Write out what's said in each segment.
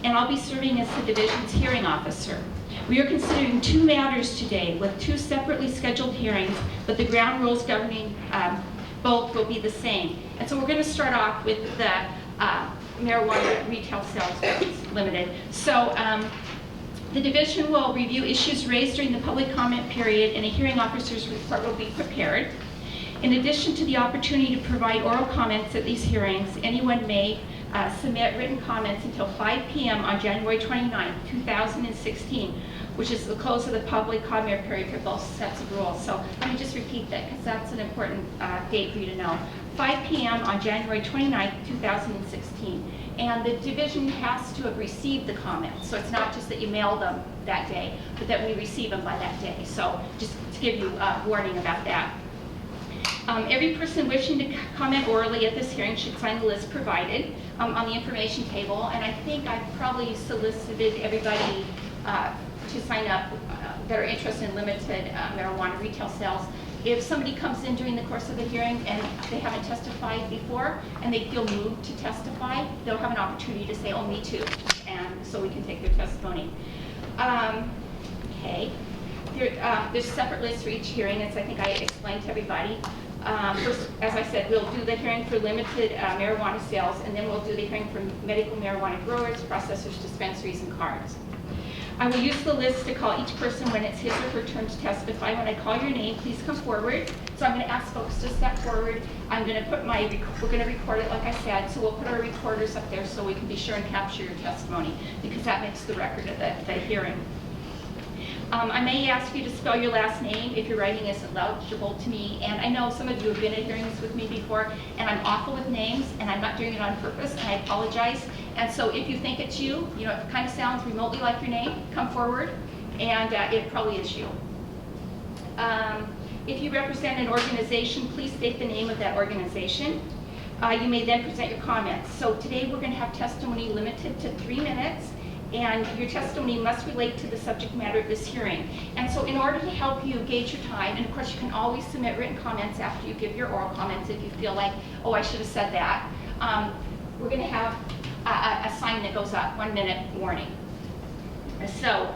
and I'll be serving as the division's hearing officer. We are considering 2 matters today with 2 separately scheduled hearings, but the ground rules governing both will be the same. And so we're going to start off with the marijuana retail sales limited. So the division will review issues raised during the public comment period, and a hearing officer's report will be prepared. In addition to the opportunity to provide oral comments at these hearings, anyone may submit written comments until 5 p.m. on January 29, 2016, which is the close of the public comment period for both sets of rules. So let me just repeat that because that's an important date for you to know. 5 p.m. on January 29, 2016. And the division has to have received the comments. So it's not just that you mail them that day, but that we receive them by that day. So just to give you a warning about that. Every person wishing to comment orally at this hearing should sign the list provided on the information table. And I think I've probably solicited everybody to sign up that are interested in limited marijuana retail sales. If somebody comes in during the course of the hearing and they haven't testified before and they feel moved to testify, they'll have an opportunity to say, oh, me too, and so we can take their testimony. Okay. There's separate lists for each hearing, as I think I explained to everybody. First, as I said, we'll do the hearing for limited marijuana sales, and then we'll do the hearing for medical marijuana growers, processors, dispensaries, and cards. I will use the list to call each person when it's his or her turn to testify. When I call your name, please come forward. So I'm going to ask folks to step forward. I'm going to put we're going to record it like I said, so we'll put our recorders up there so we can be sure and capture your testimony, because that makes the record of the hearing. I may ask you to spell your last name if your writing isn't legible to me. And I know some of you have been at hearings with me before, and I'm awful with names, and I'm not doing it on purpose, and I apologize. And so if you think it's you, it kind of sounds remotely like your name, come forward, and it probably is you. If you represent an organization, please state the name of that organization. You may then present your comments. So today we're going to have testimony limited to 3 minutes. And your testimony must relate to the subject matter of this hearing. And so in order to help you gauge your time, and of course you can always submit written comments after you give your oral comments if you feel like, oh, I should have said that, we're going to have a sign that goes up, 1 minute warning. So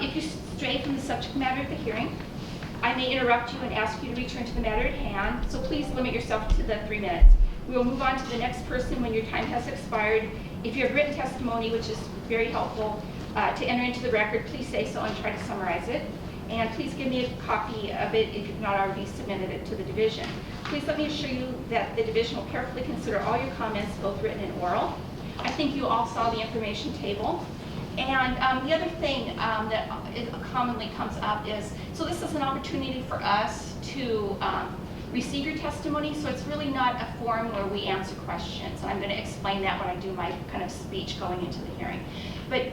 if you stray from the subject matter of the hearing, I may interrupt you and ask you to return to the matter at hand, so please limit yourself to the 3 minutes. We will move on to the next person when your time has expired. If you have written testimony, which is very helpful to enter into the record, please say so and try to summarize it. And please give me a copy of it if you've not already submitted it to the division. Please let me assure you that the division will carefully consider all your comments, both written and oral. I think you all saw the information table. And the other thing that commonly comes up is, so this is an opportunity for us to receive your testimony, so it's really not a forum where we answer questions. I'm going to explain that when I do my kind of speech going into the hearing. But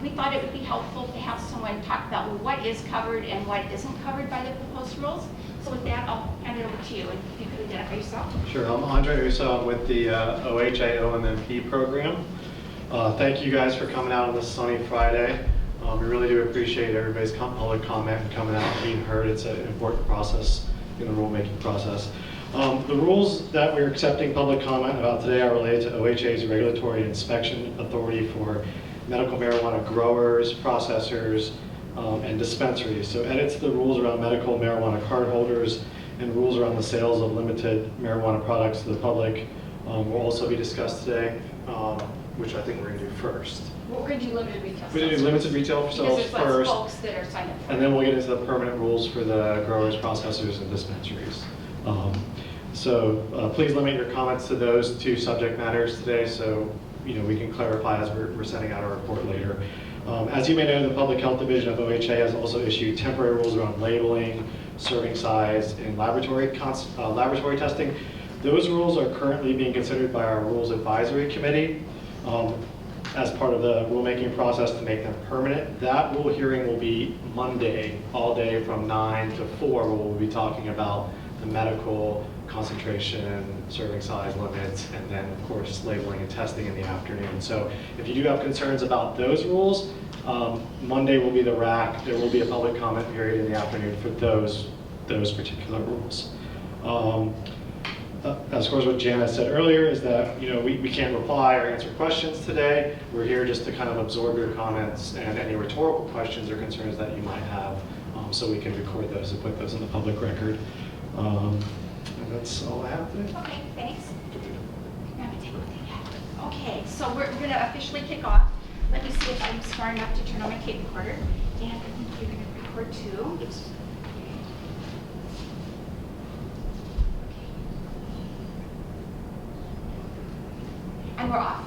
we thought it would be helpful to have someone talk about what is covered and what isn't covered by the proposed rules. So with that, I'll hand it over to you, and if you could identify yourself. Sure, I'm Andre Uso. I'm with the OHA OMMP program. Thank you guys for coming out on this sunny Friday. We really do appreciate everybody's public comment and coming out and being heard. It's an important process in the rulemaking process. The rules that we're accepting public comment about today are related to OHA's regulatory inspection authority for medical marijuana growers, processors, and dispensaries. So edits to the rules around medical marijuana card holders and rules around the sales of limited marijuana products to the public will also be discussed today, which I think we're going to do first. Well, we're going to do limited retail sales. We're going to do limited retail sales first, folks that are signed up for and then we'll get into the permanent rules for the growers, processors, and dispensaries. Please limit your comments to those 2 subject matters today, so we can clarify as we're sending out our report later. As you may know, the Public Health Division of OHA has also issued temporary rules around labeling, serving size, and laboratory testing. Those rules are currently being considered by our Rules Advisory Committee as part of the rulemaking process to make them permanent. That rule hearing will be Monday, all day from 9 to 4, where we'll be talking about the medical concentration, serving size limits, and then of course labeling and testing in the afternoon. So if you do have concerns about those rules, Monday will be the rack. There will be a public comment period in the afternoon for those particular rules. as far as what Jana said earlier, is that, we can't reply or answer questions today. We're here just to kind of absorb your comments and any rhetorical questions or concerns that you might have, so we can record those and put those in the public record. And that's all I have today. Okay, thanks. Okay, so we're going to officially kick off. Let me see if I'm smart enough to turn on my tape recorder. And I think you're going to record too. And we're off.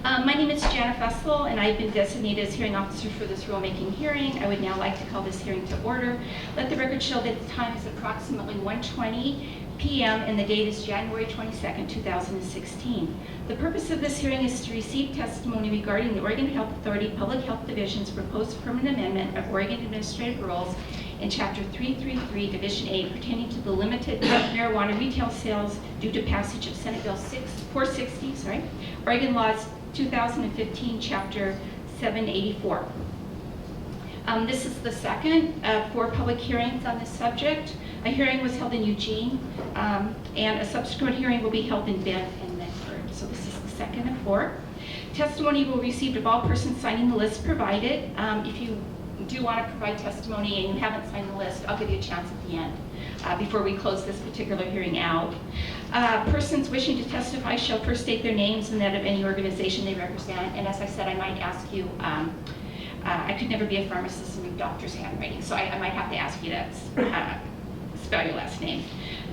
My name is Jana Fessel, and I've been designated as hearing officer for this rulemaking hearing. I would now like to call this hearing to order. Let the record show that the time is approximately 1:20 p.m. and the date is January 22nd, 2016. The purpose of this hearing is to receive testimony regarding the Oregon Health Authority Public Health Division's proposed permanent amendment of Oregon Administrative Rules in Chapter 333, Division 8, pertaining to the limited marijuana retail sales due to passage of Senate Bill 460, Oregon Laws 2015, Chapter 784. This is the second of 4 public hearings on this subject. A hearing was held in Eugene, and a subsequent hearing will be held in Bend and Medford. So this is the second of 4. Testimony will be received of all persons signing the list provided. If you do want to provide testimony and you haven't signed the list, I'll give you a chance at the end before we close this particular hearing out. Persons wishing to testify shall first state their names and that of any organization they represent. And as I said, I might ask you, I could never be a pharmacist and read doctor's handwriting, so I might have to ask you to spell your last name.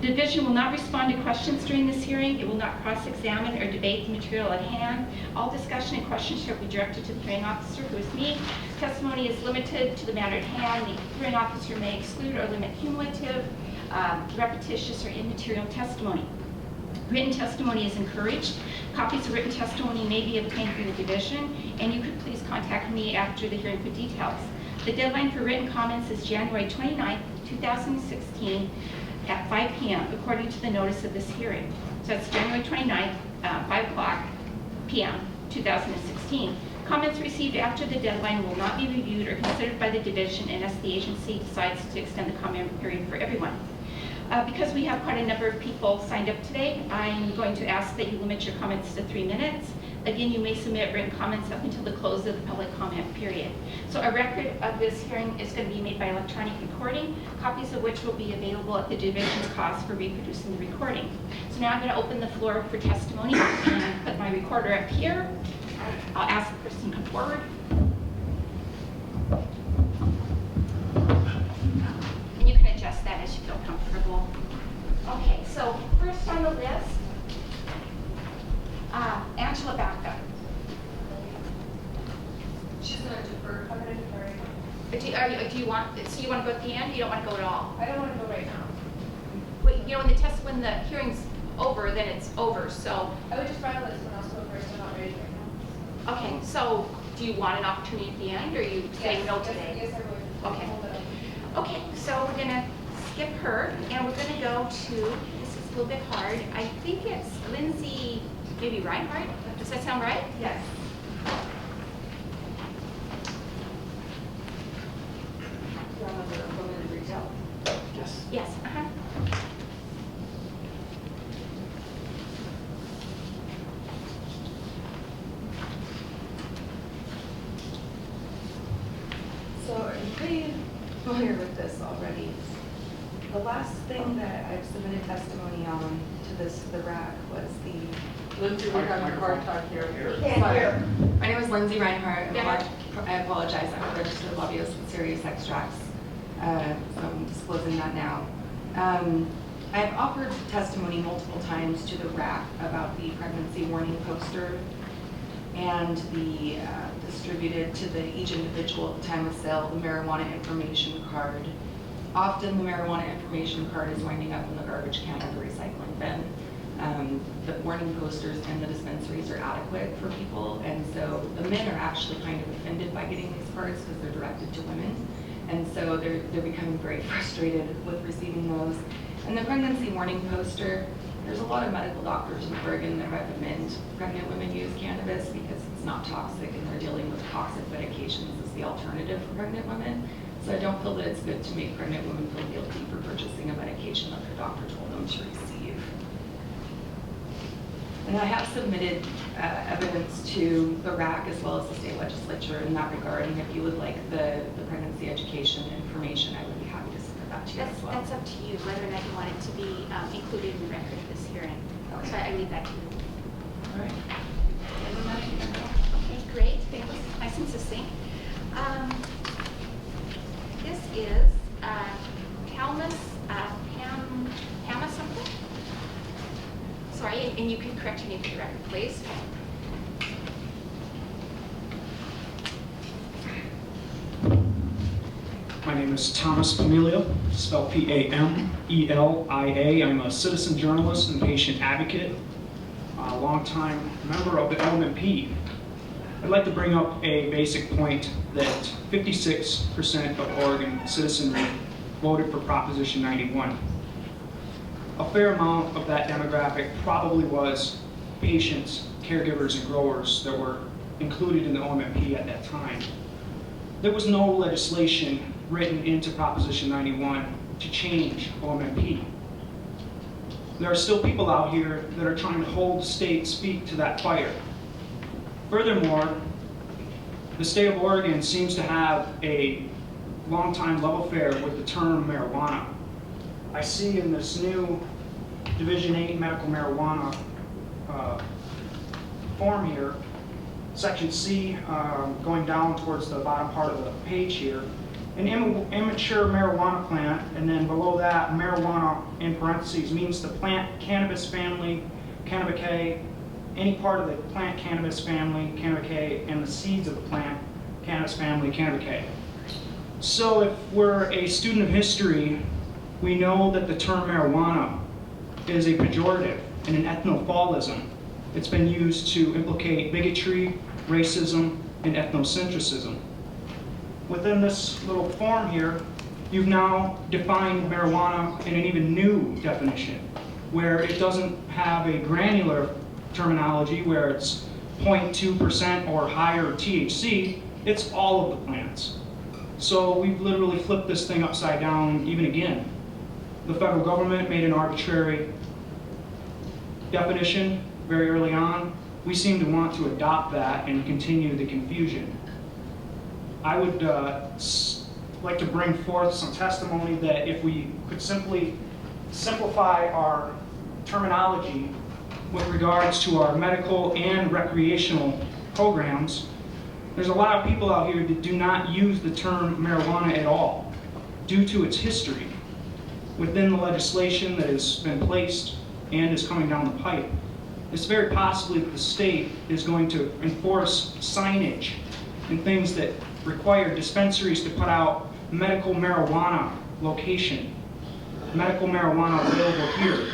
The division will not respond to questions during this hearing. It will not cross-examine or debate the material at hand. All discussion and questions shall be directed to the hearing officer, who is me. Testimony is limited to the matter at hand. The hearing officer may exclude or limit cumulative, repetitious, or immaterial testimony. Written testimony is encouraged. Copies of written testimony may be obtained from the division, and you could please contact me after the hearing for details. The deadline for written comments is January 29th, 2016 at 5 p.m. according to the notice of this hearing. So that's January 29th, 5 o'clock p.m. 2016. Comments received after the deadline will not be reviewed or considered by the division unless the agency decides to extend the comment period for everyone. Because we have quite a number of people signed up today, I'm going to ask that you limit your comments to 3 minutes. Again, you may submit written comments up until the close of the public comment period. So a record of this hearing is going to be made by electronic recording, copies of which will be available at the division's cost for reproducing the recording. So now I'm going to open the floor for testimony and put my recorder up here. I'll ask the person to come forward. And you can adjust that as you feel comfortable. Okay, so first on the list, Angela Baca. She's going to defer. I'm going to defer. Do you want, so you want to go at the end? You don't want to go at all? I don't want to go right now. Well, when the hearing's over, then it's over, so. I would just file this when I was going first. I'm not ready right now. Okay, so do you want an opportunity at the end, or are you saying no today? Yes, I would. Okay. Hold it up. Okay, so we're going to skip her, and we're going to go to, this is a little bit hard, I think it's Lindsay, maybe Reinhardt? Does that sound right? Yes. Yes. Yes, uh-huh. So I'm pretty familiar with this already. The last thing that I've submitted testimony on to the RAC was the Lindsay, we're having a hard time hearing you. Sorry. My name is Lindsay Reinhardt. Yeah. I apologize. I'm a registered lobbyist with Serious Extracts. So I'm disclosing that now. I've offered testimony multiple times to the RAC about the pregnancy warning poster and the distributed to each individual at the time of sale, the marijuana information card. Often the marijuana information card is winding up in the garbage can or the recycling bin. The warning posters in the dispensaries are adequate for people, and so the men are actually kind of offended by getting these cards because they're directed to women, and so they're becoming very frustrated with receiving those. And the pregnancy warning poster, there's a lot of medical doctors in Oregon that recommend pregnant women use cannabis because it's not toxic and they're dealing with toxic medications as the alternative for pregnant women. So I don't feel that it's good to make pregnant women feel guilty for purchasing a medication that their doctor told them to receive. And I have submitted evidence to the RAC as well as the state legislature in that regard. And if you would like the pregnancy education information, I would be happy to submit that to you as well. That's up to you, whether or not you want it to be included in the record of this hearing. Okay. So I leave that to you. All right. Okay, great, that was nice and succinct. This is Pama something? Sorry, and you can correct your name for the record, please. My name is Thomas Pamelia, spelled P-A-M-E-L-I-A. I'm a citizen journalist and patient advocate, a longtime member of the LMP. I'd like to bring up a basic point that 56% of Oregon citizenry voted for Proposition 91. A fair amount of that demographic probably was patients, caregivers, and growers that were included in the OMMP at that time. There was no legislation written into Proposition 91 to change OMMP. There are still people out here that are trying to hold the state's feet to that fire. Furthermore, the state of Oregon seems to have a long-time love affair with the term marijuana. I see in this new Division 8 medical marijuana form here, Section C, going down towards the bottom part of the page here, an immature marijuana plant, and then below that, marijuana in parentheses means the plant cannabis family, Cannabicae, any part of the plant cannabis family, Cannabicae, and the seeds of the plant cannabis family, Cannabicae. So if we're a student of history, we know that the term marijuana is a pejorative and an ethnophilism. It's been used to implicate bigotry, racism, and ethnocentrism. Within this little form here, you've now defined marijuana in an even new definition, where it doesn't have a granular terminology where it's 0.2% or higher THC, it's all of the plants. So we've literally flipped this thing upside down even again. The federal government made an arbitrary definition very early on. We seem to want to adopt that and continue the confusion. I would like to bring forth some testimony that if we could simply simplify our terminology with regards to our medical and recreational programs, there's a lot of people out here that do not use the term marijuana at all due to its history within the legislation that has been placed and is coming down the pipe. It's very possibly that the state is going to enforce signage and things that require dispensaries to put out medical marijuana location, medical marijuana available here.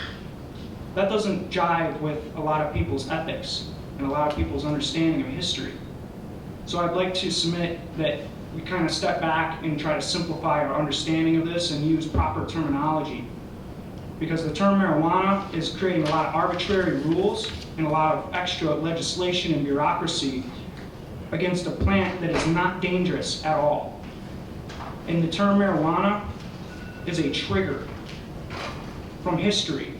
That doesn't jive with a lot of people's ethics and a lot of people's understanding of history. So I'd like to submit that we kind of step back and try to simplify our understanding of this and use proper terminology. Because the term marijuana is creating a lot of arbitrary rules and a lot of extra legislation and bureaucracy against a plant that is not dangerous at all. And the term marijuana is a trigger from history,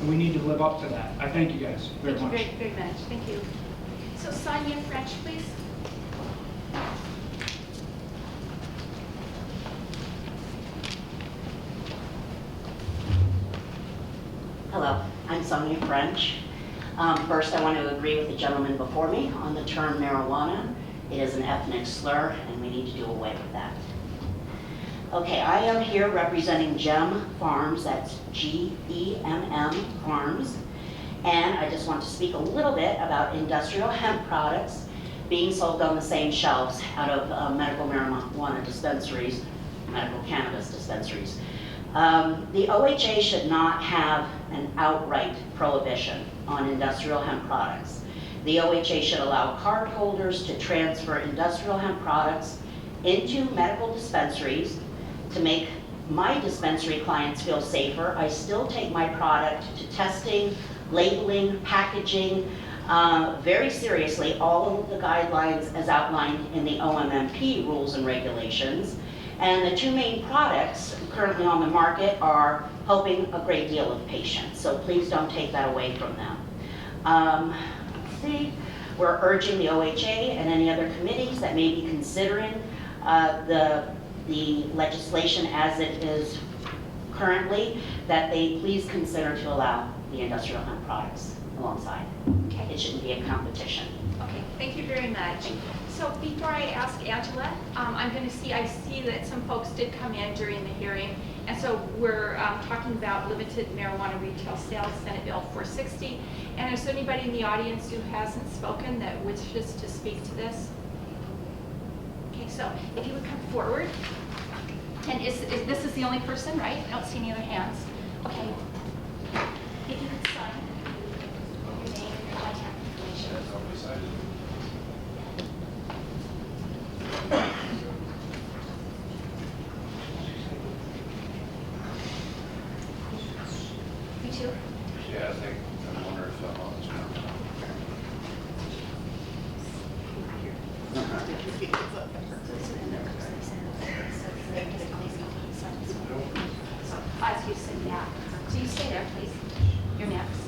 and we need to live up to that. I thank you guys very much. Thank you very much. Thank you. So Sonia French, please. Hello, I'm Sonia French. First, I want to agree with the gentleman before me on the term marijuana. It is an ethnic slur, and we need to do away with that. Okay, I am here representing GEM Farms, that's G-E-M-M Farms, and I just want to speak a little bit about industrial hemp products being sold on the same shelves out of medical marijuana dispensaries, medical cannabis dispensaries. The OHA should not have an outright prohibition on industrial hemp products. The OHA should allow card holders to transfer industrial hemp products into medical dispensaries to make my dispensary clients feel safer. I still take my product to testing, labeling, packaging, very seriously, all of the guidelines as outlined in the OMMP rules and regulations. And the two main products currently on the market are helping a great deal of patients, so please don't take that away from them. Let's see, we're urging the OHA and any other committees that may be considering the legislation as it is currently, that they please consider to allow the industrial hemp products alongside. Okay. It shouldn't be a competition. Okay, thank you very much. So before I ask Angela, I see that some folks did come in during the hearing, and so we're talking about limited marijuana retail sales, Senate Bill 460. And is there anybody in the audience who hasn't spoken that wishes to speak to this? Okay, so if you would come forward. And this is the only person, right? I don't see any other hands. Okay. If you could sign your name and your contact information. You too? Yeah, I think, I wonder if I'm on this now. I'll ask you to sit down. So you stay there, please. You're next.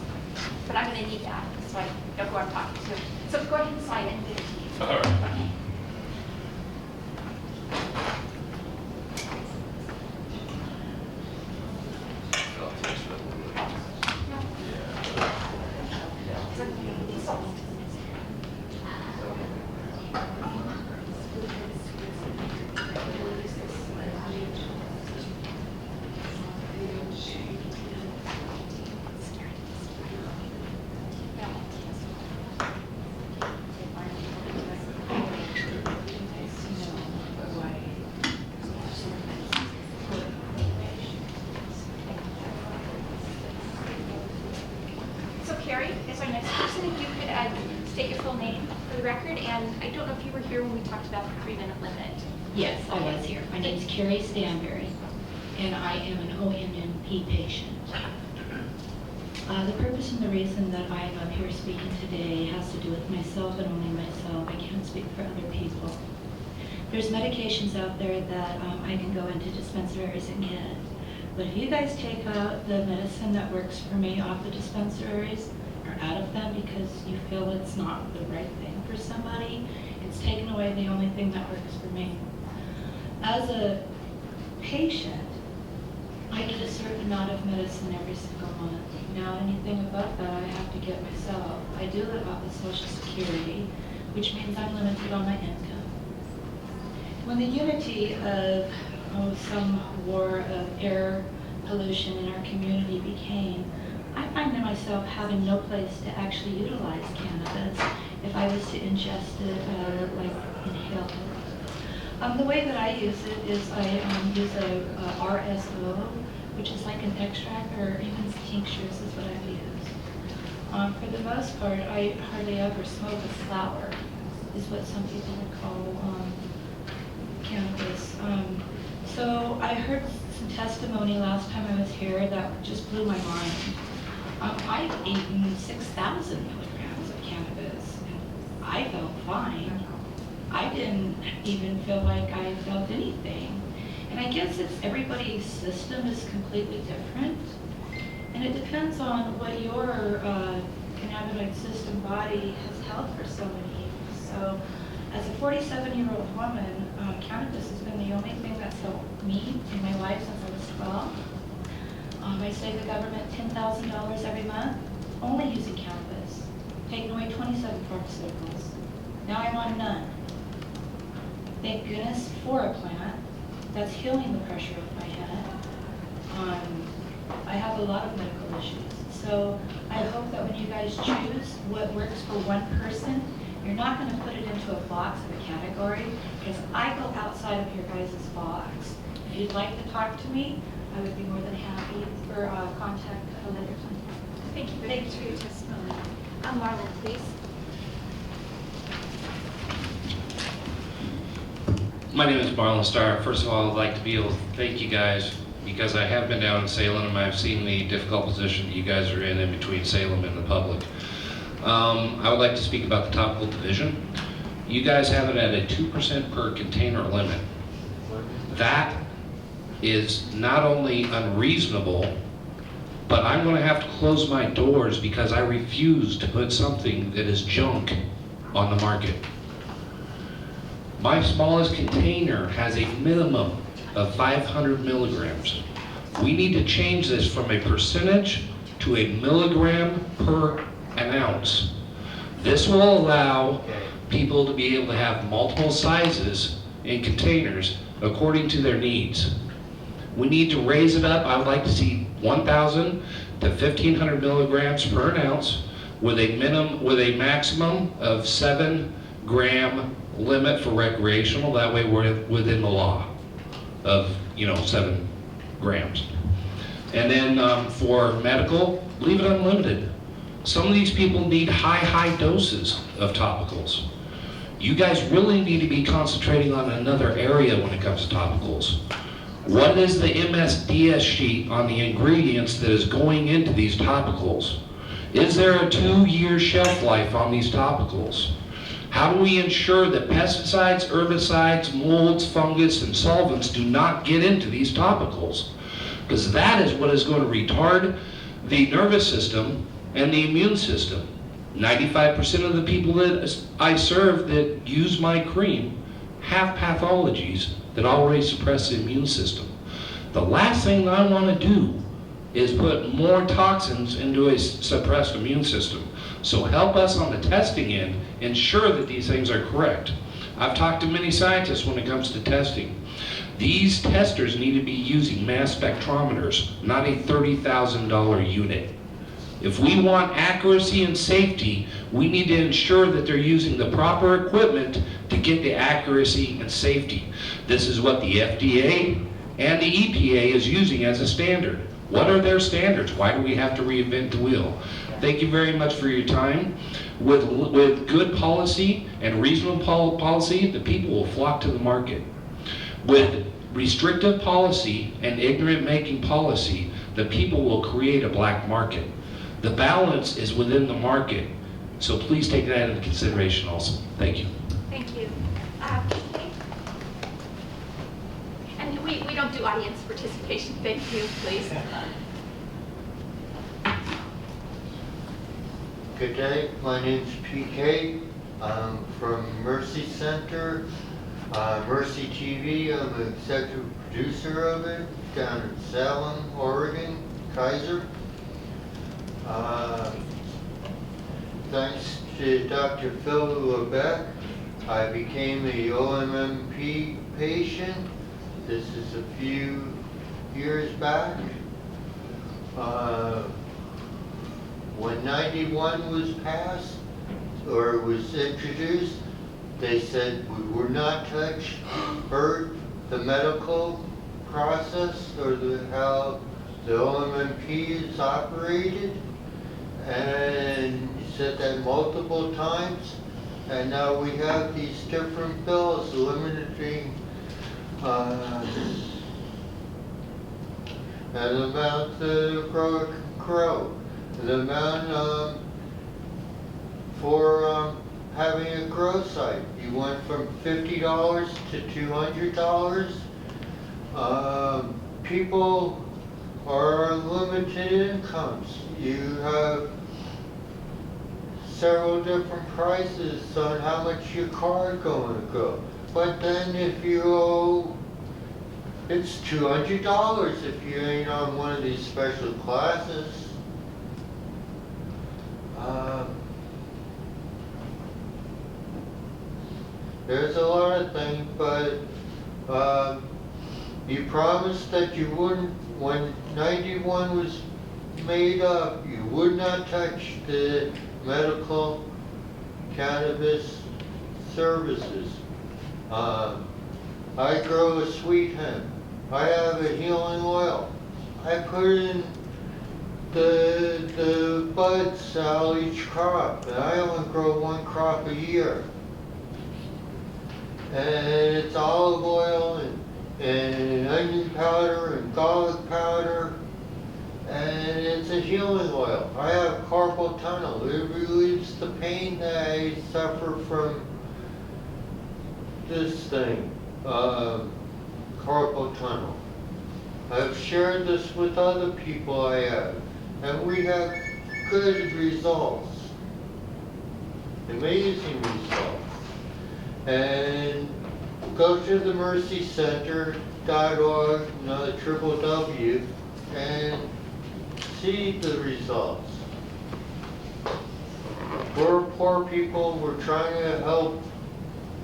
But I'm going to need that, so I know who I'm talking to. So go ahead and sign it and give it to you. All right. Okay. I'll taste it a little bit. So Carrie is our next person. If you could state your full name for the record, and I don't know if you were here when we talked about the 3-minute limit. Yes, I was here. My name is Carrie Stanberry, and I am an ONNP patient. The purpose and the reason that I am up here speaking today has to do with myself and only myself. I can't speak for other people. There's medications out there that I can go into dispensaries and get. But if you guys take out the medicine that works for me off the dispensaries, or out of them because you feel it's not the right thing for somebody, it's taken away the only thing that works for me. As a patient, I get a certain amount of medicine every single month. Now, anything above that, I have to get myself. I do live off of Social Security, which means I'm limited on my income. When the unity of some war of air pollution in our community became, I find myself having no place to actually utilize cannabis if I was to ingest it, like inhale it. The way that I use it is I use a RSO, which is like an extract, or even tinctures is what I've used. For the most part, I hardly ever smoke a flower, is what some people would call cannabis. So I heard some testimony last time I was here that just blew my mind. I've eaten 6,000 milligrams of cannabis, and I felt fine. I didn't even feel like I felt anything. And I guess it's everybody's system is completely different. And it depends on what your cannabinoid system body has held for so many years. So as a 47-year-old woman, cannabis has been the only thing that's helped me in my life since I was 12. I save the government $10,000 every month only using cannabis, taking away 27 pharmaceuticals. Now I'm on none. Thank goodness for a plant that's healing the pressure of my head. I have a lot of medical issues. So I hope that when you guys choose what works for one person, you're not going to put it into a box or a category, because I go outside of your guys' box. If you'd like to talk to me, I would be more than happy for contact at a later time. Thank you very much for your testimony. Marlon, please. My name is Marlon Starr. First of all, I'd like to be able to thank you guys, because I have been down in Salem and I've seen the difficult position that you guys are in between Salem and the public. I would like to speak about the topical division. You guys have it at a 2% per container limit. That is not only unreasonable, but I'm gonna have to close my doors because I refuse to put something that is junk on the market. My smallest container has a minimum of 500 milligrams. We need to change this from a percentage to a milligram per an ounce. This will allow people to be able to have multiple sizes in containers according to their needs. We need to raise it up. I would like to see 1,000 to 1,500 milligrams per an ounce with a maximum of 7-gram limit for recreational. That way we're within the law of 7 grams. And then for medical, leave it unlimited. Some of these people need high doses of topicals. You guys really need to be concentrating on another area when it comes to topicals. What is the MSDS sheet on the ingredients that is going into these topicals? Is there a 2-year shelf life on these topicals? How do we ensure that pesticides, herbicides, molds, fungus, and solvents do not get into these topicals? Because that is what is going to retard the nervous system and the immune system. 95% of the people that I serve that use my cream have pathologies that already suppress the immune system. The last thing that I want to do is put more toxins into a suppressed immune system. So help us on the testing end, ensure that these things are correct. I've talked to many scientists when it comes to testing. These testers need to be using mass spectrometers, not a $30,000 unit. If we want accuracy and safety, we need to ensure that they're using the proper equipment to get the accuracy and safety. This is what the FDA and the EPA is using as a standard. What are their standards? Why do we have to reinvent the wheel? Thank you very much for your time. With good policy and reasonable policy, the people will flock to the market. With restrictive policy and ignorant making policy, the people will create a black market. The balance is within the market, so please take that into consideration also. Thank you. Thank you. And we don't do audience participation. Thank you, please. Good day, my name's PK. I'm from Mercy Center, Mercy TV. I'm the executive producer of it down in Salem, Oregon, Kaiser. Thanks to Dr. Phil Lebec, I became a OMMP patient. This is a few years back. When 91 was passed, or was introduced, they said we would not touch, hurt the medical process or how the OMMP is operated. And he said that multiple times, and now we have these different bills limiting an amount the grower can grow, the amount for having a grow site. You went from $50 to $200. People are limited incomes. You have several different prices on how much your car is going to go. But then if you owe, it's $200 if you ain't on one of these special classes. There's a lot of things, but you promised that you wouldn't, when 91 was made up, you would not touch the medical cannabis services. I grow a sweet hemp. I have a healing oil. I put in the buds out each crop, and I only grow one crop a year. And it's olive oil and onion powder and garlic powder, and it's a healing oil. I have carpal tunnel. It relieves the pain that I suffer from this thing, carpal tunnel. I've shared this with other people I have. and we have good results, amazing results. And go to the mercycenter.org, www, and see the results. We're poor people, we're trying to help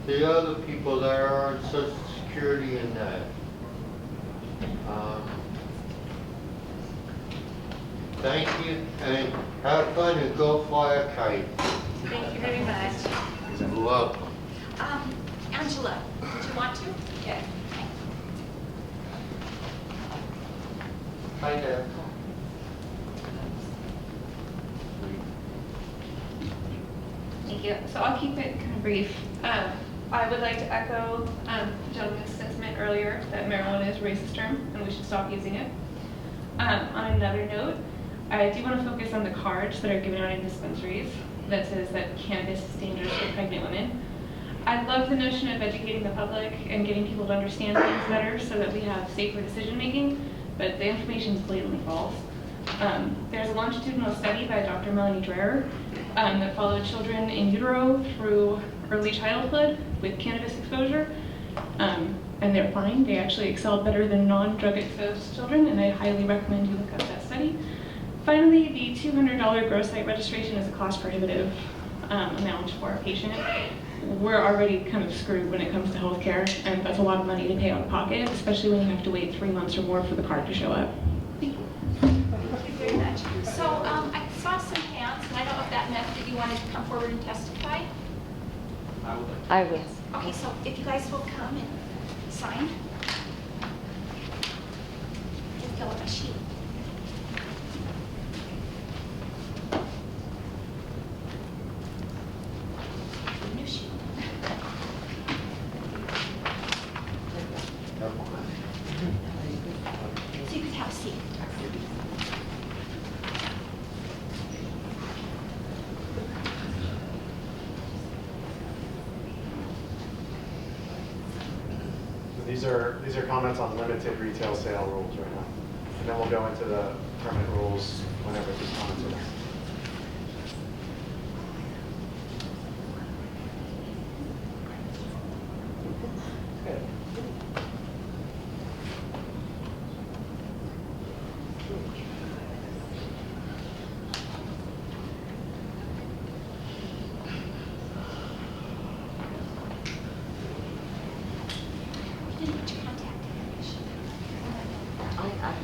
the other people that are on Social Security and that. Thank you, and have fun and go fly a kite. Thank you very much. You're welcome. Angela, did you want to? Yes. Hi there. Thank you. So I'll keep it kind of brief. I would like to echo the gentleman's sentiment earlier that marijuana is a racist term and we should stop using it. On another note, I do want to focus on the cards that are given out in dispensaries that says that cannabis is dangerous for pregnant women. I love the notion of educating the public and getting people to understand things better so that we have safer decision making, but the information is blatantly false. There's a longitudinal study by Dr. Melanie Dreher that followed children in utero through early childhood with cannabis exposure, and they're fine. They actually excel better than non-drug exposed children, and I highly recommend you look up that study. Finally, the $200 gross site registration is a cost prohibitive amount for a patient. We're already kind of screwed when it comes to healthcare, and that's a lot of money to pay out of pocket, especially when you have to wait 3 months or more for the card to show up. Thank you very much. So I saw some hands, and I don't know if that meant that you wanted to come forward and testify. I will. Okay, so if you guys will come and sign. And fill out a sheet. New sheet. So you can have a seat. These are comments on limited retail sale rules right now. And then we'll go into the permanent rules whenever these comments are done. You didn't put your contact information. Doesn't need a card.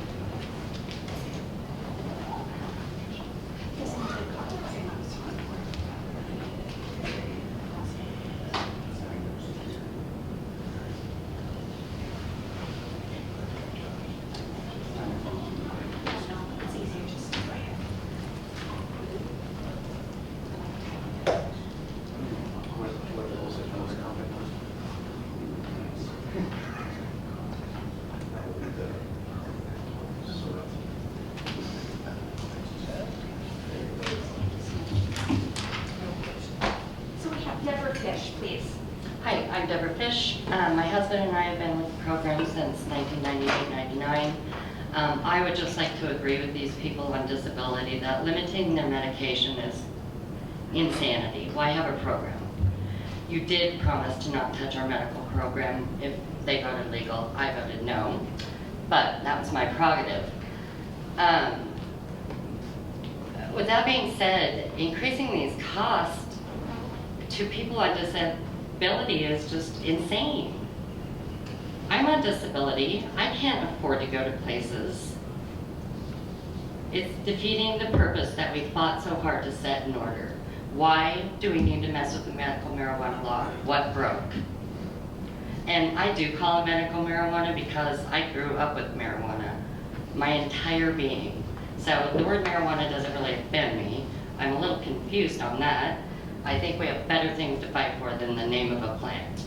No, it's easier just to write it. What the rules are, those comment on. So we have Deborah Fish, please. Hi, I'm Deborah Fish. My husband and I have been with the program since 1998-99. I would just like to agree with these people on disability that limiting their medication is insanity. Why have a program? You did promise to not touch our medical program if they voted legal. I voted no, but that was my prerogative. With that being said, increasing these costs to people on disability is just insane. I'm on disability. I can't afford to go to places. It's defeating the purpose that we fought so hard to set in order. Why do we need to mess with the medical marijuana law? What broke? And I do call it medical marijuana because I grew up with marijuana my entire being. So the word marijuana doesn't really offend me. I'm a little confused on that. I think we have better things to fight for than the name of a plant.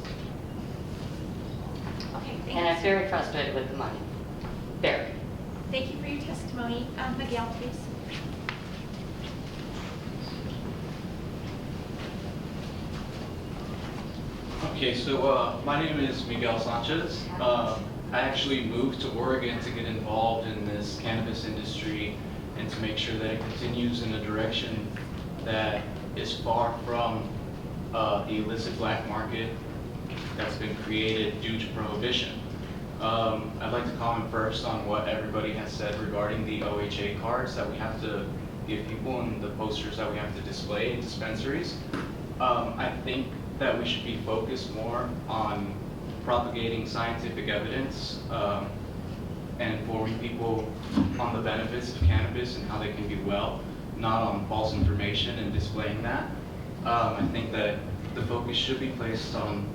Okay, thank And I'm you. very frustrated with the money. Very. Thank you for your testimony. Miguel, please. Okay, so my name is Miguel Sanchez. I actually moved to Oregon to get involved in this cannabis industry and to make sure that it continues in a direction that is far from the illicit black market that's been created due to prohibition. I'd like to comment first on what everybody has said regarding the OHA cards that we have to give people and the posters that we have to display in dispensaries. I think that we should be focused more on propagating scientific evidence and informing people on the benefits of cannabis and how they can be well, not on false information and displaying that. I think that the focus should be placed on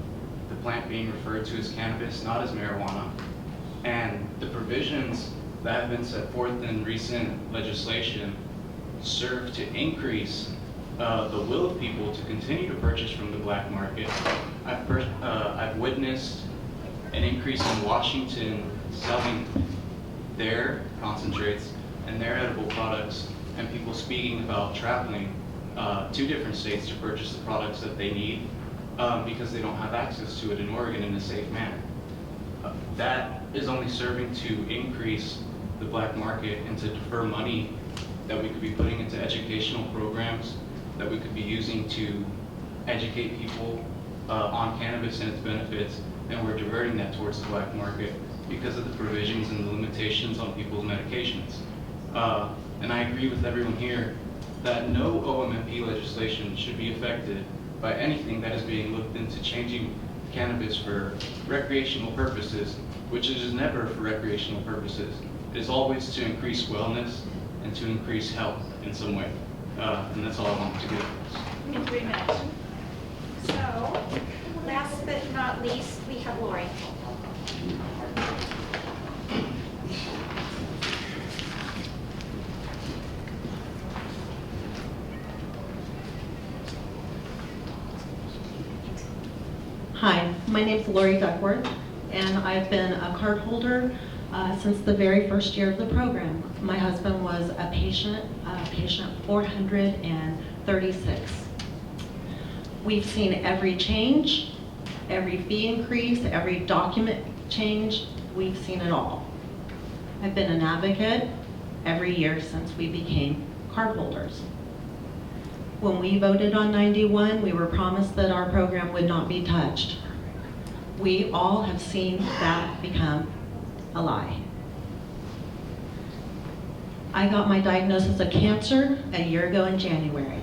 the plant being referred to as cannabis, not as marijuana. And the provisions that have been set forth in recent legislation serve to increase the will of people to continue to purchase from the black market. I've witnessed an increase in Washington selling their concentrates and their edible products, and people speaking about traveling to different states to purchase the products that they need because they don't have access to it in Oregon in a safe manner. That is only serving to increase the black market and to defer money that we could be putting into educational programs, that we could be using to educate people on cannabis and its benefits, and we're diverting that towards the black market because of the provisions and the limitations on people's medications. And I agree with everyone here that no OMMP legislation should be affected by anything that is being looked into changing cannabis for recreational purposes, which is never for recreational purposes. It is always to increase wellness and to increase health in some way. And that's all I want to give. In 3 minutes. So, last but not least, we have Lori. Hi, my name's Lori Duckworth, and I've been a card holder since the very first year of the program. My husband was a patient 436. We've seen every change, every fee increase, every document change. We've seen it all. I've been an advocate every year since we became card holders. When we voted on 91, we were promised that our program would not be touched. We all have seen that become a lie. I got my diagnosis of cancer a year ago in January.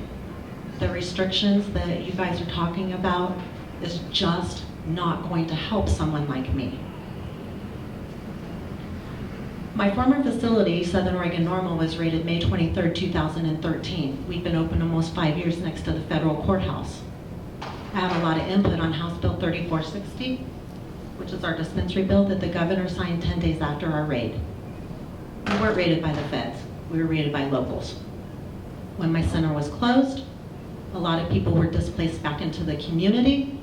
The restrictions that you guys are talking about is just not going to help someone like me. My former facility, Southern Oregon Normal, was rated May 23rd, 2013. We've been open almost 5 years next to the federal courthouse. I have a lot of input on House Bill 3460, which is our dispensary bill that the governor signed 10 days after our raid. We weren't raided by the feds, we were raided by locals. When my center was closed, a lot of people were displaced back into the community.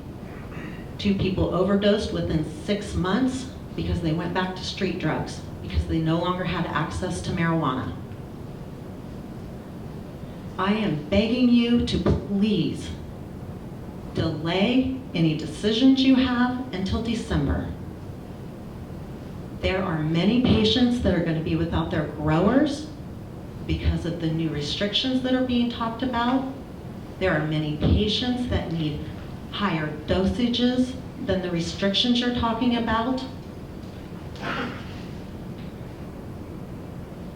2 people overdosed within 6 months because they went back to street drugs, because they no longer had access to marijuana. I am begging you to please delay any decisions you have until December. There are many patients that are going to be without their growers because of the new restrictions that are being talked about. There are many patients that need higher dosages than the restrictions you're talking about.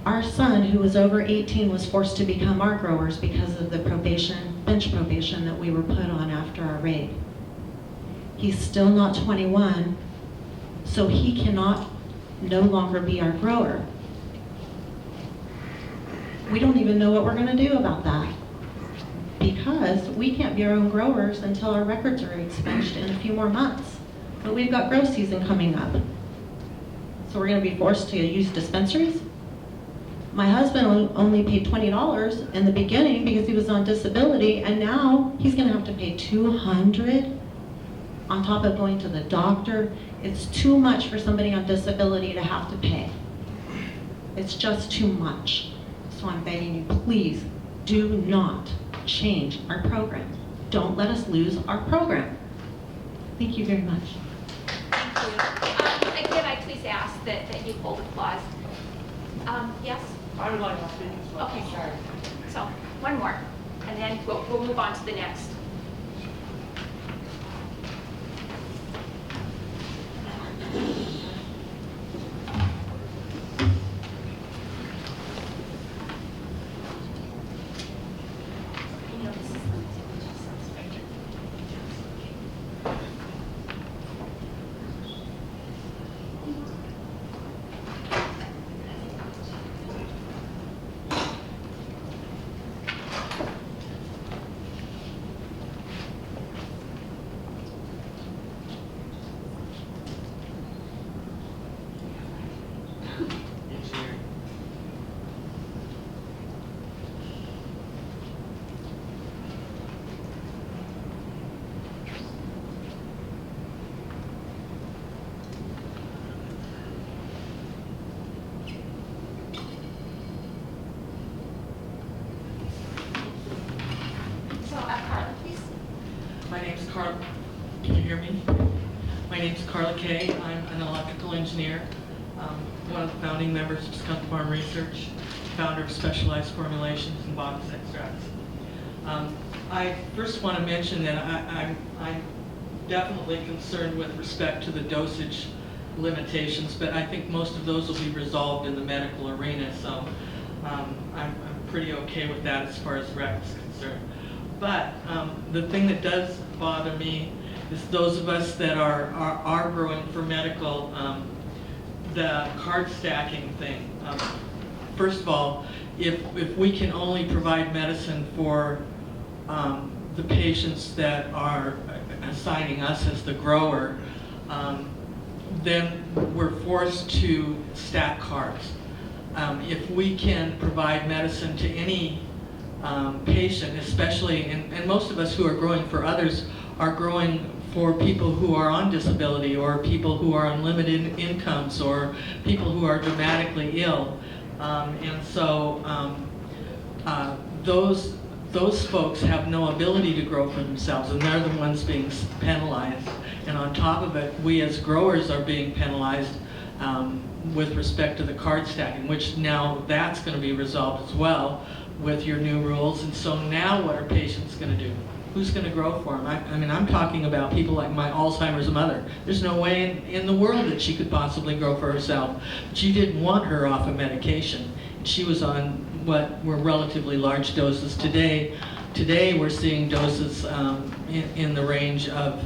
Our son, who was over 18, was forced to become our growers because of the bench probation that we were put on after our raid. He's still not 21, so he cannot no longer be our grower. We don't even know what we're going to do about that, because we can't be our own growers until our records are expunged in a few more months. But we've got grow season coming up. So we're going to be forced to use dispensaries. My husband only paid $20 in the beginning because he was on disability, and now he's going to have to pay $200 on top of going to the doctor. It's too much for somebody on disability to have to pay. It's just too much. So I'm begging you, please do not change our program. Don't let us lose our program. Thank you very much. Thank you. Again, I please ask that you hold applause. Yes? I would like to speak as well. Okay, sorry. So, one more, and then we'll move on to the next. So, Carla, please. My name's Carla. Can you hear me? My name's Carla Kay. I'm an electrical engineer, one of the founding members of Skunk Farm Research, founder of Specialized Formulations and Botanist Extracts. I first want to mention that I'm definitely concerned with respect to the dosage limitations, but I think most of those will be resolved in the medical arena, so I'm pretty okay with that as far as rec is concerned. But the thing that does bother me is those of us that are growing for medical, the card stacking thing. First of all, if we can only provide medicine for the patients that are assigning us as the grower, then we're forced to stack cards. If we can provide medicine to any patient, especially, and most of us who are growing for others are growing for people who are on disability or people who are on limited incomes or people who are dramatically ill. And so those folks have no ability to grow for themselves, and they're the ones being penalized. And on top of it, we as growers are being penalized with respect to the card stacking, which now that's going to be resolved as well with your new rules. And so now what are patients going to do? Who's going to grow for them? I mean, I'm talking about people like my Alzheimer's mother. There's no way in the world that she could possibly grow for herself. She didn't want her off of medication. She was on what were relatively large doses. Today we're seeing doses in the range of,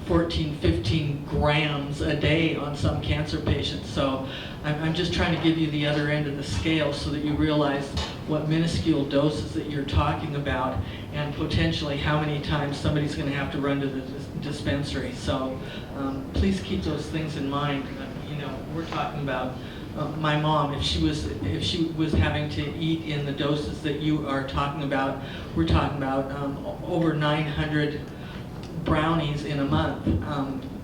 14, 15 grams a day on some cancer patients. So I'm just trying to give you the other end of the scale so that you realize what minuscule doses that you're talking about and potentially how many times somebody's going to have to run to the dispensary. So please keep those things in mind. We're talking about my mom, if she was having to eat in the doses that you are talking about, we're talking about over 900 brownies in a month.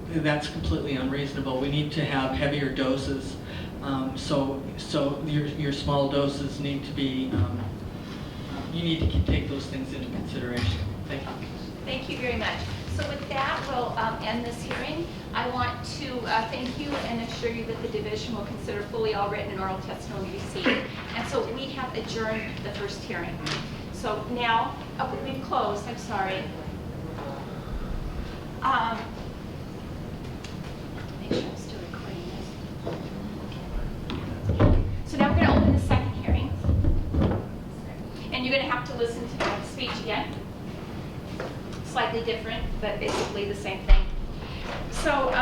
That's completely unreasonable. We need to have heavier doses. So your small doses need to be, you need to take those things into consideration. Thank you. Thank you very much. So with that, we'll end this hearing. I want to thank you and assure you that the division will consider fully all written and oral testimony received. And so we have adjourned the first hearing. So now, we've closed, I'm sorry. Make sure I'm still recording this. So now we're going to open the second hearing. And you're going to have to listen to the speech again. Slightly different, but basically the same thing. So,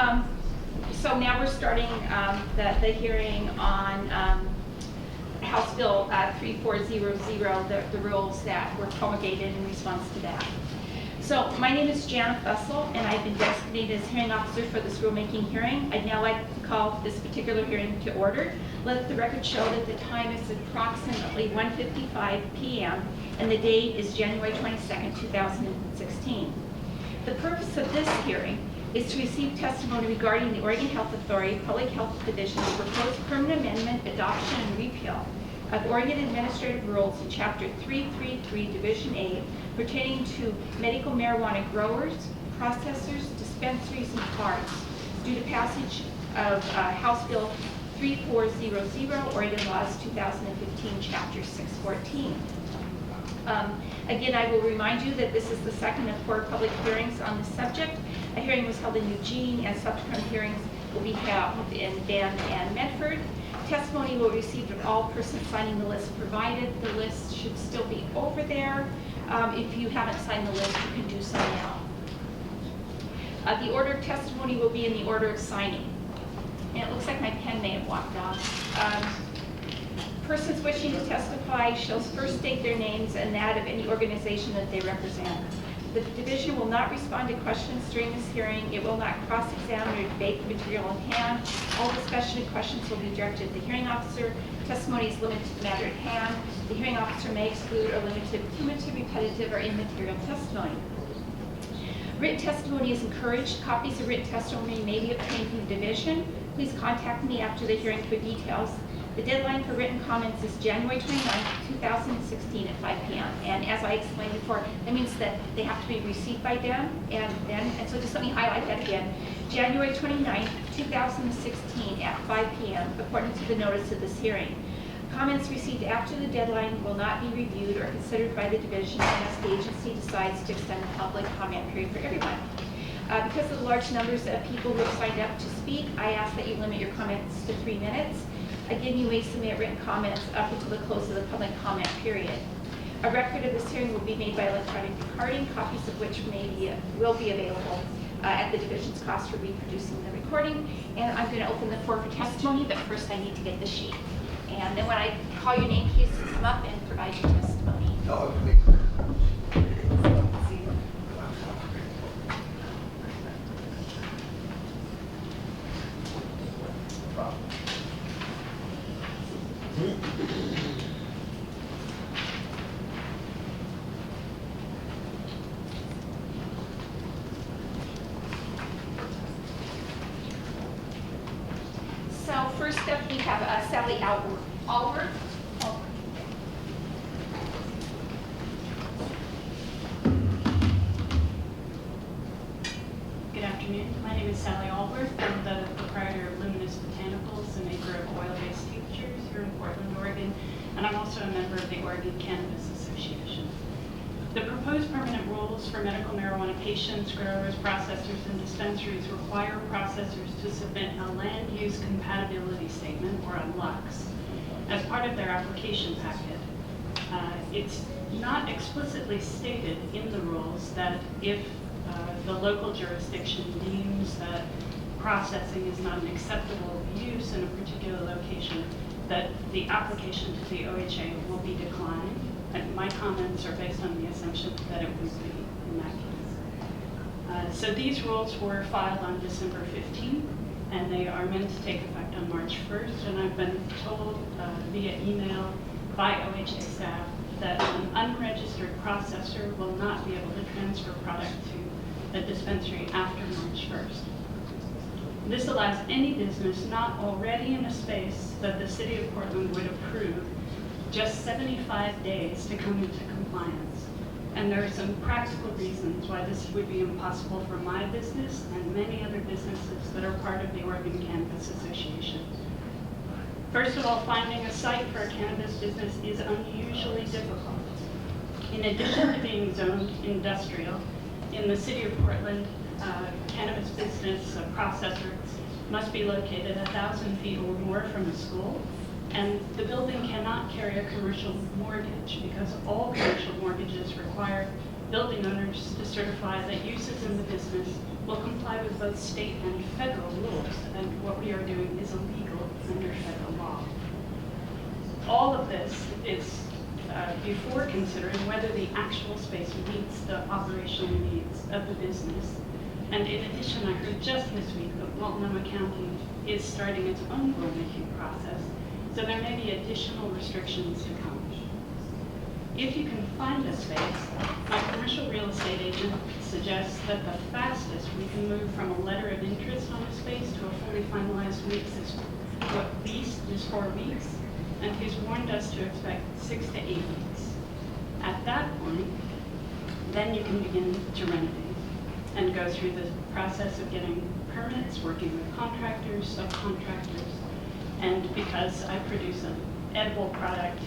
so now we're starting the hearing on House Bill 3400, the rules that were promulgated in response to that. So my name is Janet Fussell, and I've been designated as hearing officer for this rulemaking hearing. I'd now like to call this particular hearing to order. Let the record show that the time is approximately 1:55 p.m. and the date is January 22nd, 2016. The purpose of this hearing is to receive testimony regarding the Oregon Health Authority Public Health Division's proposed permanent amendment, adoption, and repeal of Oregon Administrative Rules in Chapter 333, Division A, pertaining to medical marijuana growers, processors, dispensaries, and cards, due to passage of House Bill 3400, Oregon Laws 2015, Chapter 614. Again, I will remind you that this is the second of 4 public hearings on this subject. A hearing was held in Eugene, and subsequent hearings will be held in Bend and Medford. Testimony will be received of all persons signing the list provided. The list should still be over there. If you haven't signed the list, you can do so now. The order of testimony will be in the order of signing. And it looks like my pen may have walked off. Persons wishing to testify shall first state their names and that of any organization that they represent. The division will not respond to questions during this hearing. It will not cross-examine or debate the material in hand. All discussion and questions will be directed at the hearing officer. Testimony is limited to the matter at hand. The hearing officer may exclude or limit cumulative, repetitive, or immaterial testimony. Written testimony is encouraged. Copies of written testimony may be obtained from the division. Please contact me after the hearing for details. The deadline for written comments is January 29, 2016 at 5 p.m. And as I explained before, that means that they have to be received by them. And so just let me highlight that again. January 29, 2016 at 5 p.m. according to the notice of this hearing. Comments received after the deadline will not be reviewed or considered by the division unless the agency decides to extend the public comment period for everyone. Because of the large numbers of people who have signed up to speak, I ask that you limit your comments to 3 minutes. Again, you may submit written comments up until the close of the public comment period. A record of this hearing will be made by electronic recording, copies of which will be available at the division's cost for reproducing the recording. And I'm going to open the floor for testimony, but first I need to get the sheet. And then when I call your name, please come up and provide your testimony. Oh, please. So first up, we have Sally Allworth. Good afternoon. My name is Sally Allworth. I'm the proprietor of Luminous Botanicals, a maker of oil-based tinctures here in Portland, Oregon, and I'm also a member of the Oregon Cannabis Association. The proposed permanent rules for medical marijuana patients, growers, processors, and dispensaries require processors to submit a land use compatibility statement, or a LUX, as part of their application packet. It's not explicitly stated in the rules that if the local jurisdiction deems that processing is not an acceptable use in a particular location, that the application to the OHA will be declined. And my comments are based on the assumption that it would be in that case. So these rules were filed on December 15th, and they are meant to take effect on March 1st. And I've been told via email by OHA staff that an unregistered processor will not be able to transfer product to a dispensary after March 1st. This allows any business not already in a space that the city of Portland would approve just 75 days to come into compliance. And there are some practical reasons why this would be impossible for my business and many other businesses that are part of the Oregon Cannabis Association. First of all, finding a site for a cannabis business is unusually difficult. In addition to being zoned industrial, in the city of Portland, cannabis business processors must be located 1,000 feet or more from a school, and the building cannot carry a commercial mortgage because all commercial mortgages require building owners to certify that uses in the business will comply with both state and federal rules, and what we are doing is illegal under federal law. All of this is before considering whether the actual space meets the operational needs of the business. And in addition, I heard just this week that Multnomah County is starting its own rulemaking process, so there may be additional restrictions to come. If you can find a space, my commercial real estate agent suggests that the fastest we can move from a letter of interest on a space to a fully finalized lease is 4 weeks, and he's warned us to expect 6 to 8 weeks. At that point, then you can begin to renovate and go through the process of getting permits, working with contractors, subcontractors, And because I produce an edible product,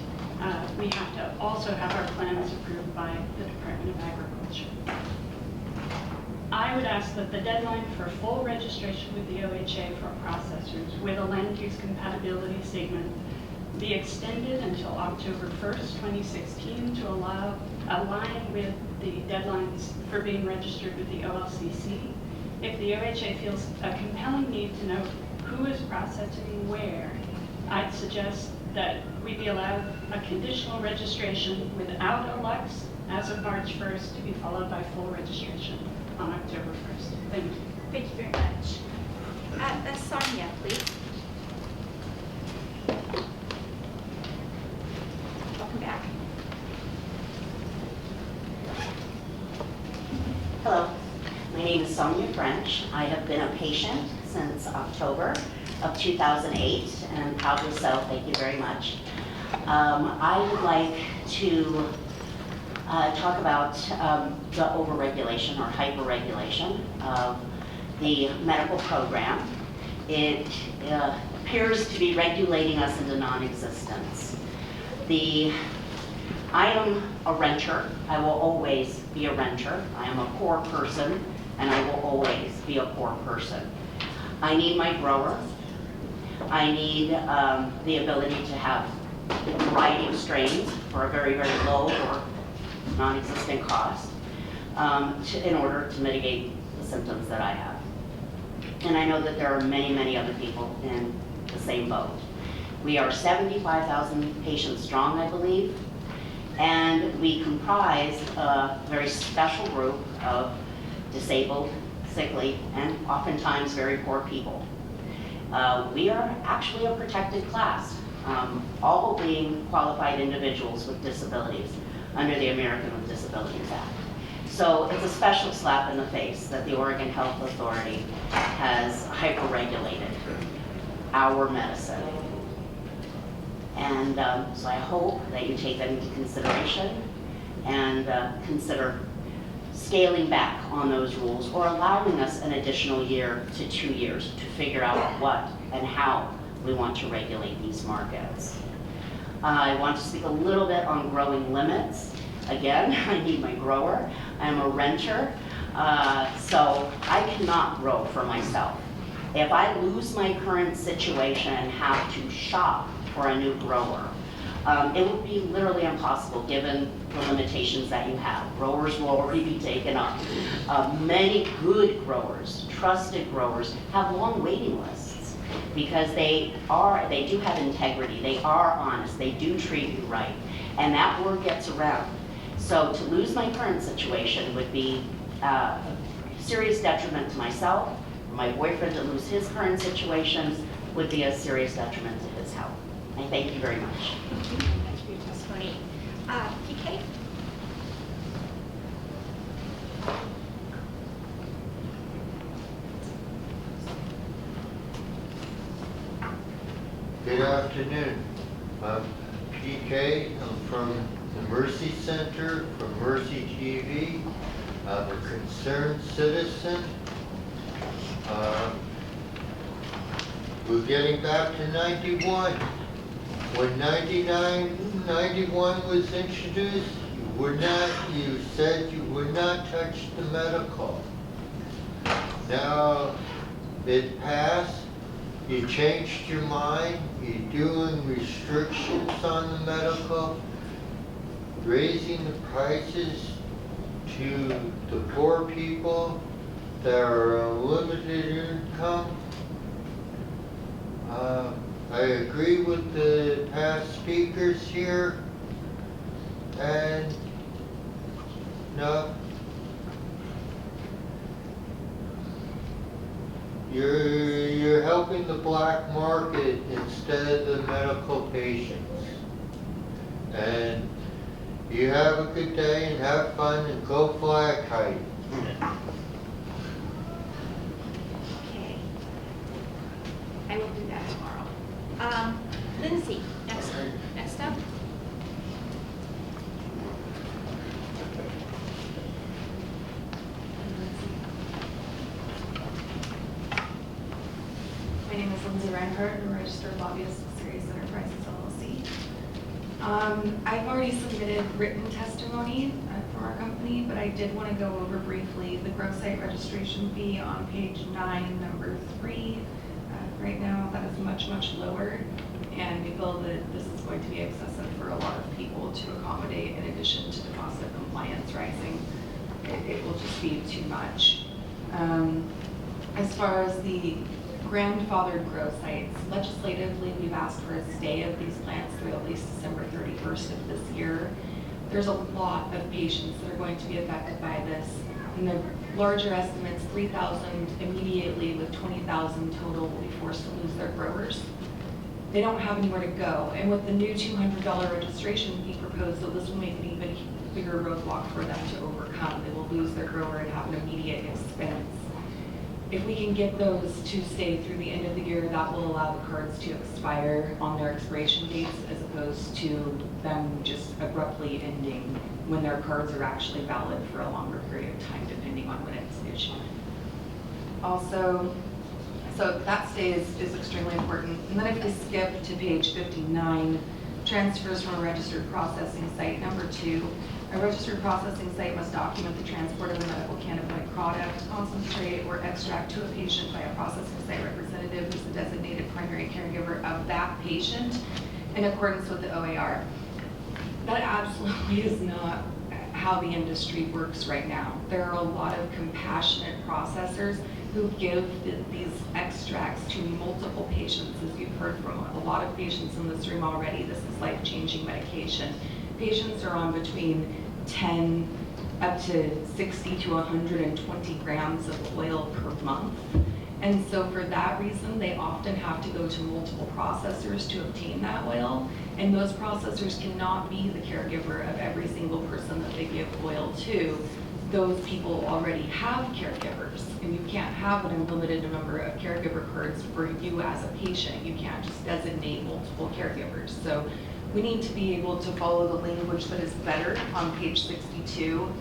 we have to also have our plans approved by the Department of Agriculture. I would ask that the deadline for full registration with the OHA for processors with a land use compatibility statement be extended until October 1st, 2016 to align with the deadlines for being registered with the OLCC. If the OHA feels a compelling need to know who is processing where, I'd suggest that we be allowed a conditional registration without a LUX as of March 1st to be followed by full registration on October 1st. Thank you. Thank you very much. Sonia, please. Welcome back. Hello, my name is Sonia French. I have been a patient since October of 2008, and I'm proudly so. Thank you very much. I would like to talk about the overregulation or hyperregulation of the medical program. It appears to be regulating us into non-existence. I am a renter. I will always be a renter. I am a poor person, and I will always be a poor person. I need my grower. I need the ability to have a variety of strains for a very, very low or non-existent cost in order to mitigate the symptoms that I have. And I know that there are many, many other people in the same boat. We are 75,000 patients strong, I believe, and we comprise a very special group of disabled, sickly, and oftentimes very poor people. We are actually a protected class, all being qualified individuals with disabilities under the American with Disabilities Act. So it's a special slap in the face that the Oregon Health Authority has hyper-regulated our medicine. And so I hope that you take that into consideration and consider scaling back on those rules or allowing us an additional year to 2 years to figure out what and how we want to regulate these markets. I want to speak a little bit on growing limits. Again, I need my grower. I'm a renter, so I cannot grow for myself. If I lose my current situation and have to shop for a new grower, it would be literally impossible given the limitations that you have. Growers will already be taken up. Many good growers, trusted growers, have long waiting lists because they do have integrity, they are honest, they do treat you right, and that word gets around. So to lose my current situation would be a serious detriment to myself. For my boyfriend to lose his current situations would be a serious detriment to his health. I thank you very much. Thanks for your testimony. PK? Good afternoon. I'm PK. I'm from the Mercy Center, from Mercy TV. I'm a concerned citizen. We're getting back to 91. When 91 was introduced, you said you would not touch the medical. Now it passed. You changed your mind, you're doing restrictions on the medical, raising the prices to the poor people that are on limited income. I agree with the past speakers here, and no, you're helping the black market instead of the medical patients. And you have a good day and have fun and go fly a kite. Okay. I will do that tomorrow. Lindsay, next up. My name is Lindsay Reinhardt, a registered lobbyist with Serious Enterprises LLC. I've already submitted written testimony from our company, but I did want to go over briefly the gross site registration fee on page 9, number 3. Right now, that is much, much lower, and we feel that this is going to be excessive for a lot of people to accommodate in addition to deposit compliance rising. It will just be too much. As far as the grandfathered grow sites, legislatively, we've asked for a stay of these plants through at least December 31st of this year. There's a lot of patients that are going to be affected by this. And the larger estimates, 3,000 immediately with 20,000 total will be forced to lose their growers. They don't have anywhere to go. And with the new $200 registration fee proposed, though, this will make an even bigger roadblock for them to overcome. They will lose their grower and have an immediate expense. If we can get those to stay through the end of the year, that will allow the cards to expire on their expiration dates as opposed to them just abruptly ending when their cards are actually valid for a longer period of time, depending on when it's issued. Also, so that stay is extremely important. And then if we skip to page 59, transfers from a registered processing site. Number 2, a registered processing site must document the transport of a medical cannabinoid product, concentrate, or extract to a patient by a processing site representative who's the designated primary caregiver of that patient in accordance with the OAR. That absolutely is not how the industry works right now. There are a lot of compassionate processors who give these extracts to multiple patients. As you've heard from a lot of patients in this room already, this is life-changing medication. Patients are on between 10 up to 60 to 120 grams of oil per month. And so for that reason, they often have to go to multiple processors to obtain that oil. And those processors cannot be the caregiver of every single person that they give oil to. Those people already have caregivers, and you can't have an unlimited number of caregiver cards for you as a patient. You can't just designate multiple caregivers. So we need to be able to follow the language that is better on page 62.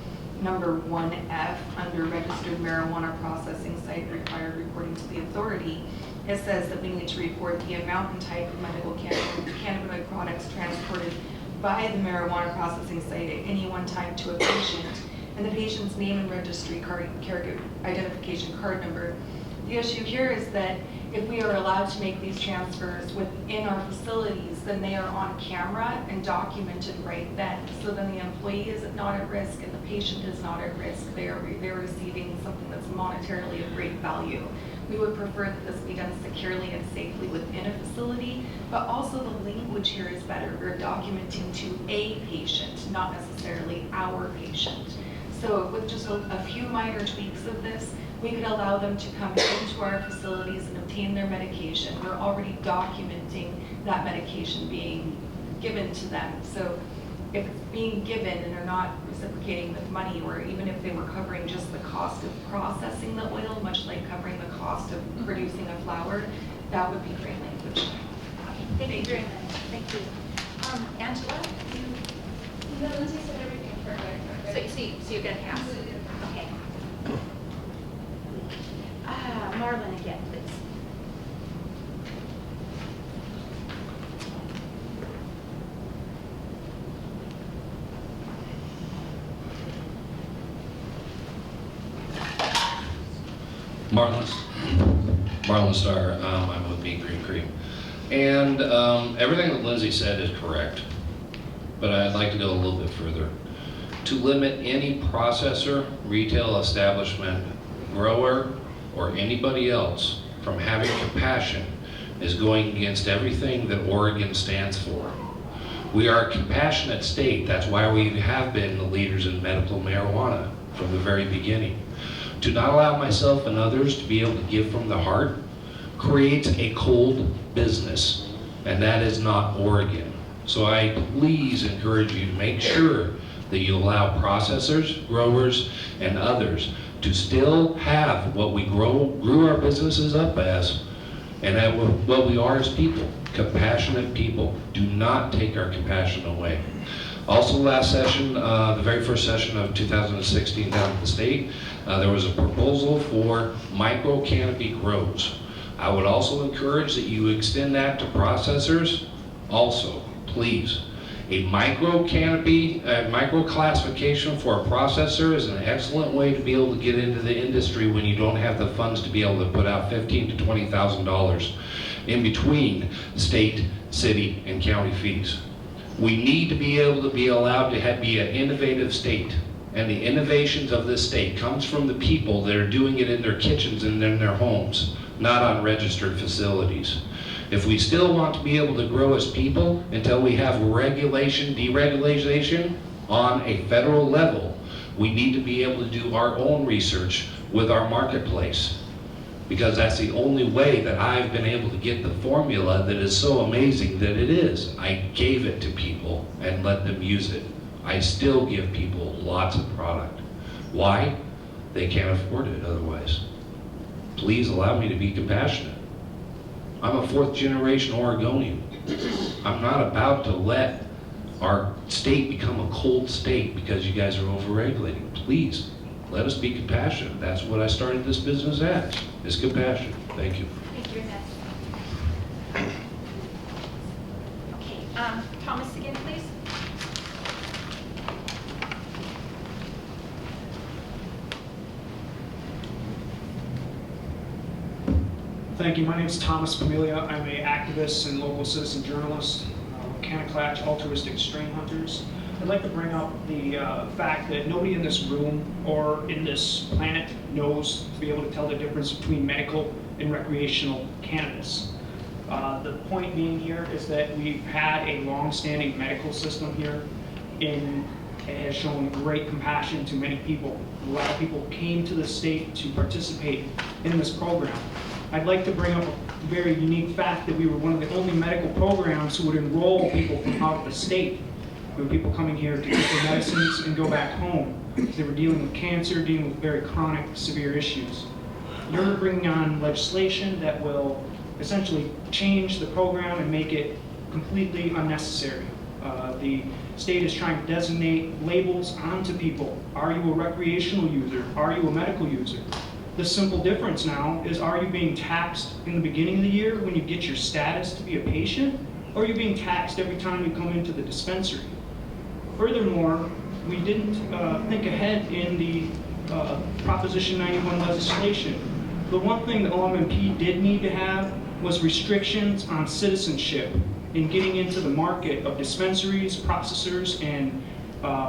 Number 1F, under registered marijuana processing site required reporting to the authority, it says that we need to report the amount and type of medical cannabinoid products transported by the marijuana processing site at any one time to a patient, and the patient's name and registry card, caregiver identification card number. The issue here is that if we are allowed to make these transfers within our facilities, then they are on camera and documented right then. So then the employee is not at risk and the patient is not at risk. They're receiving something that's monetarily of great value. We would prefer that this be done securely and safely within a facility, but also the language here is better. We're documenting to a patient, not necessarily our patient. So with just a few minor tweaks of this, we could allow them to come into our facilities and obtain their medication. We're already documenting that medication being given to them. So if it's being given and they're not reciprocating with money, or even if they were covering just the cost of processing the oil, much like covering the cost of producing a flower, that would be great language. Thank you very much. Thank you. Angela? No, Lindsay said everything perfect. So you're going to pass? Okay. Marlon again, please. Marlon Starr, I'm with Meat Green Cream. And everything that Lindsay said is correct, but I'd like to go a little bit further. To limit any processor, retail establishment, grower, or anybody else from having compassion is going against everything that Oregon stands for. We are a compassionate state. That's why we have been the leaders in medical marijuana from the very beginning. To not allow myself and others to be able to give from the heart creates a cold business, and that is not Oregon. So I please encourage you to make sure that you allow processors, growers, and others to still have what we grew our businesses up as, and what we are as people, compassionate people. Do not take our compassion away. Also last session, the very first session of 2016 down at the state, there was a proposal for micro canopy grows. I would also encourage that you extend that to processors also, please. A micro canopy, a micro classification for a processor is an excellent way to be able to get into the industry when you don't have the funds to be able to put out $15,000 to $20,000 in between state, city, and county fees. We need to be able to be allowed to be an innovative state. And the innovations of this state comes from the people that are doing it in their kitchens and in their homes, not on registered facilities. If we still want to be able to grow as people until we have regulation, deregulation on a federal level, we need to be able to do our own research with our marketplace. Because that's the only way that I've been able to get the formula that is so amazing that it is. I gave it to people and let them use it. I still give people lots of product. Why? They can't afford it otherwise. Please allow me to be compassionate. I'm a 4th generation Oregonian. I'm not about to let our state become a cold state because you guys are overregulating. Please, let us be compassionate. That's what I started this business as, is compassion. Thank you. Thank you very much. Okay, Thomas again, please. Thank you. My name is Thomas Familia. I'm an activist and local citizen journalist with Kanaklatch Altruistic Strain Hunters. I'd like to bring up the fact that nobody in this room or in this planet knows to be able to tell the difference between medical and recreational cannabis. The point being here is that we've had a long-standing medical system here and it has shown great compassion to many people. A lot of people came to the state to participate in this program. I'd like to bring up a very unique fact that we were one of the only medical programs who would enroll people from out of the state. There were people coming here to get their medicines and go back home. They were dealing with cancer, dealing with very chronic, severe issues. You're bringing on legislation that will essentially change the program and make it completely unnecessary. The state is trying to designate labels onto people. Are you a recreational user? Are you a medical user? The simple difference now is, are you being taxed in the beginning of the year when you get your status to be a patient, or are you being taxed every time you come into the dispensary? Furthermore, we didn't think ahead in the Proposition 91 legislation. The one thing the OMMP did need to have was restrictions on citizenship in getting into the market of dispensaries, processors, and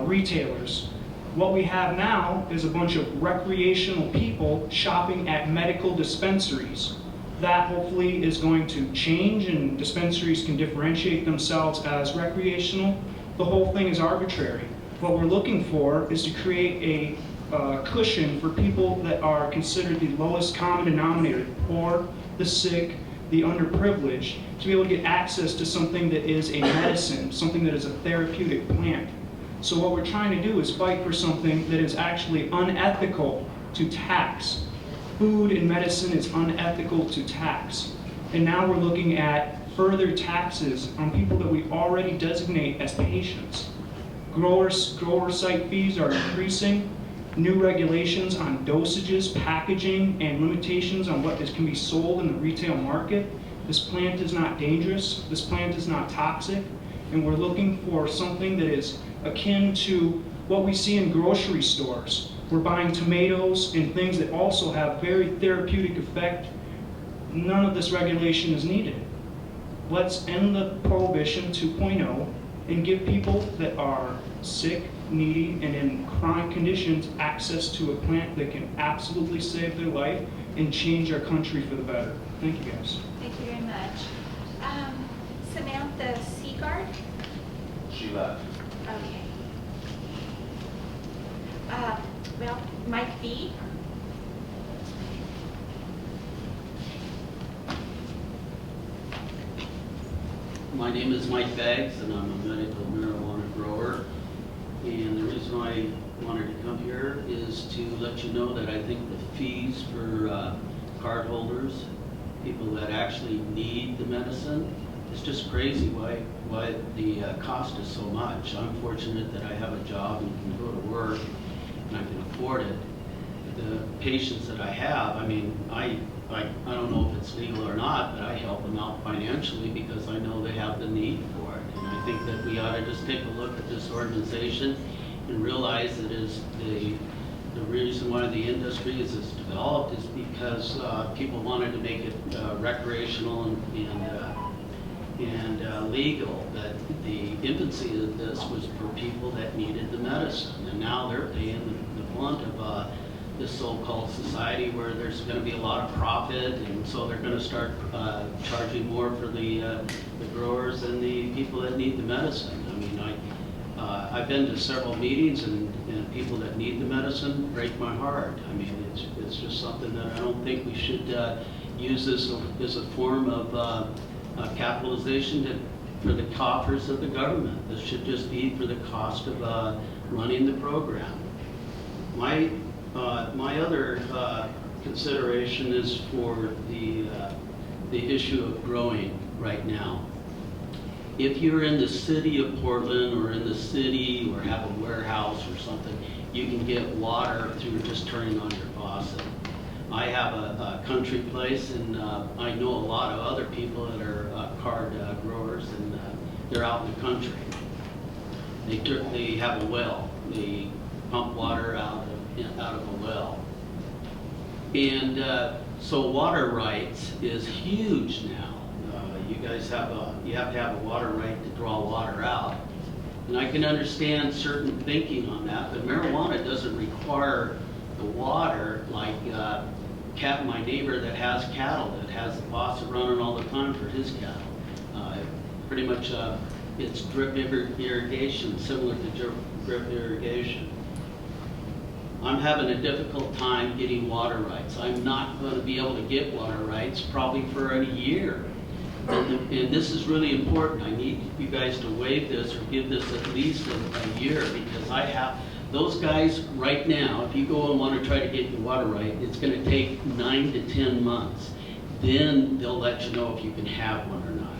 retailers. What we have now is a bunch of recreational people shopping at medical dispensaries. That hopefully is going to change and dispensaries can differentiate themselves as recreational. The whole thing is arbitrary. What we're looking for is to create a cushion for people that are considered the lowest common denominator, the poor, the sick, the underprivileged, to be able to get access to something that is a medicine, something that is a therapeutic plant. So what we're trying to do is fight for something that is actually unethical to tax. Food and medicine is unethical to tax. And now we're looking at further taxes on people that we already designate as patients. Grower site fees are increasing. New regulations on dosages, packaging, and limitations on what can be sold in the retail market. This plant is not dangerous. This plant is not toxic. And we're looking for something that is akin to what we see in grocery stores. We're buying tomatoes and things that also have very therapeutic effect. None of this regulation is needed. Let's end the Prohibition 2.0 and give people that are sick, needy, and in chronic conditions access to a plant that can absolutely save their life and change our country for the better. Thank you, guys. Thank you very much. Samantha Seagard? She left. Okay. Well, Mike B? My name is Mike Baggs, and I'm a medical marijuana grower. And the reason why I wanted to come here is to let you know that I think the fees for card holders, people that actually need the medicine, it's just crazy why the cost is so much. I'm fortunate that I have a job and can go to work and I can afford it. The patients that I have, I mean, I don't know if it's legal or lot, but I help them out financially because I know they have the need for it. And I think that we ought to just take a look at this organization and realize that is the reason why the industry is developed is because people wanted to make it recreational and legal. But the infancy of this was for people that needed the medicine, and now they're paying the blunt of this so-called society where there's going to be a lot of profit, and so they're going to start charging more for the growers and the people that need the medicine. I mean, I've been to several meetings, and people that need the medicine break my heart. I mean, it's just something that I don't think we should use this as a form of capitalization for the coffers of the government. This should just be for the cost of running the program. My other consideration is for the issue of growing right now. If you're in the city of Portland or in the city or have a warehouse or something, you can get water through just turning on your faucet. I have a country place, and I know a lot of other people that are card growers, and they're out in the country. They have a well. They pump water out of a well. And so water rights is huge now. You guys you have to have a water right to draw water out. And I can understand certain thinking on that, but marijuana doesn't require the water like my neighbor that has cattle, that has the faucet running all the time for his cattle. Pretty much it's drip irrigation, similar to drip irrigation. I'm having a difficult time getting water rights. I'm not going to be able to get water rights probably for a year. And this is really important. I need you guys to waive this or give this at least a year, because I have those guys right now. If you go and want to try to get your water right, it's going to take 9 to 10 months. Then they'll let you know if you can have one or not.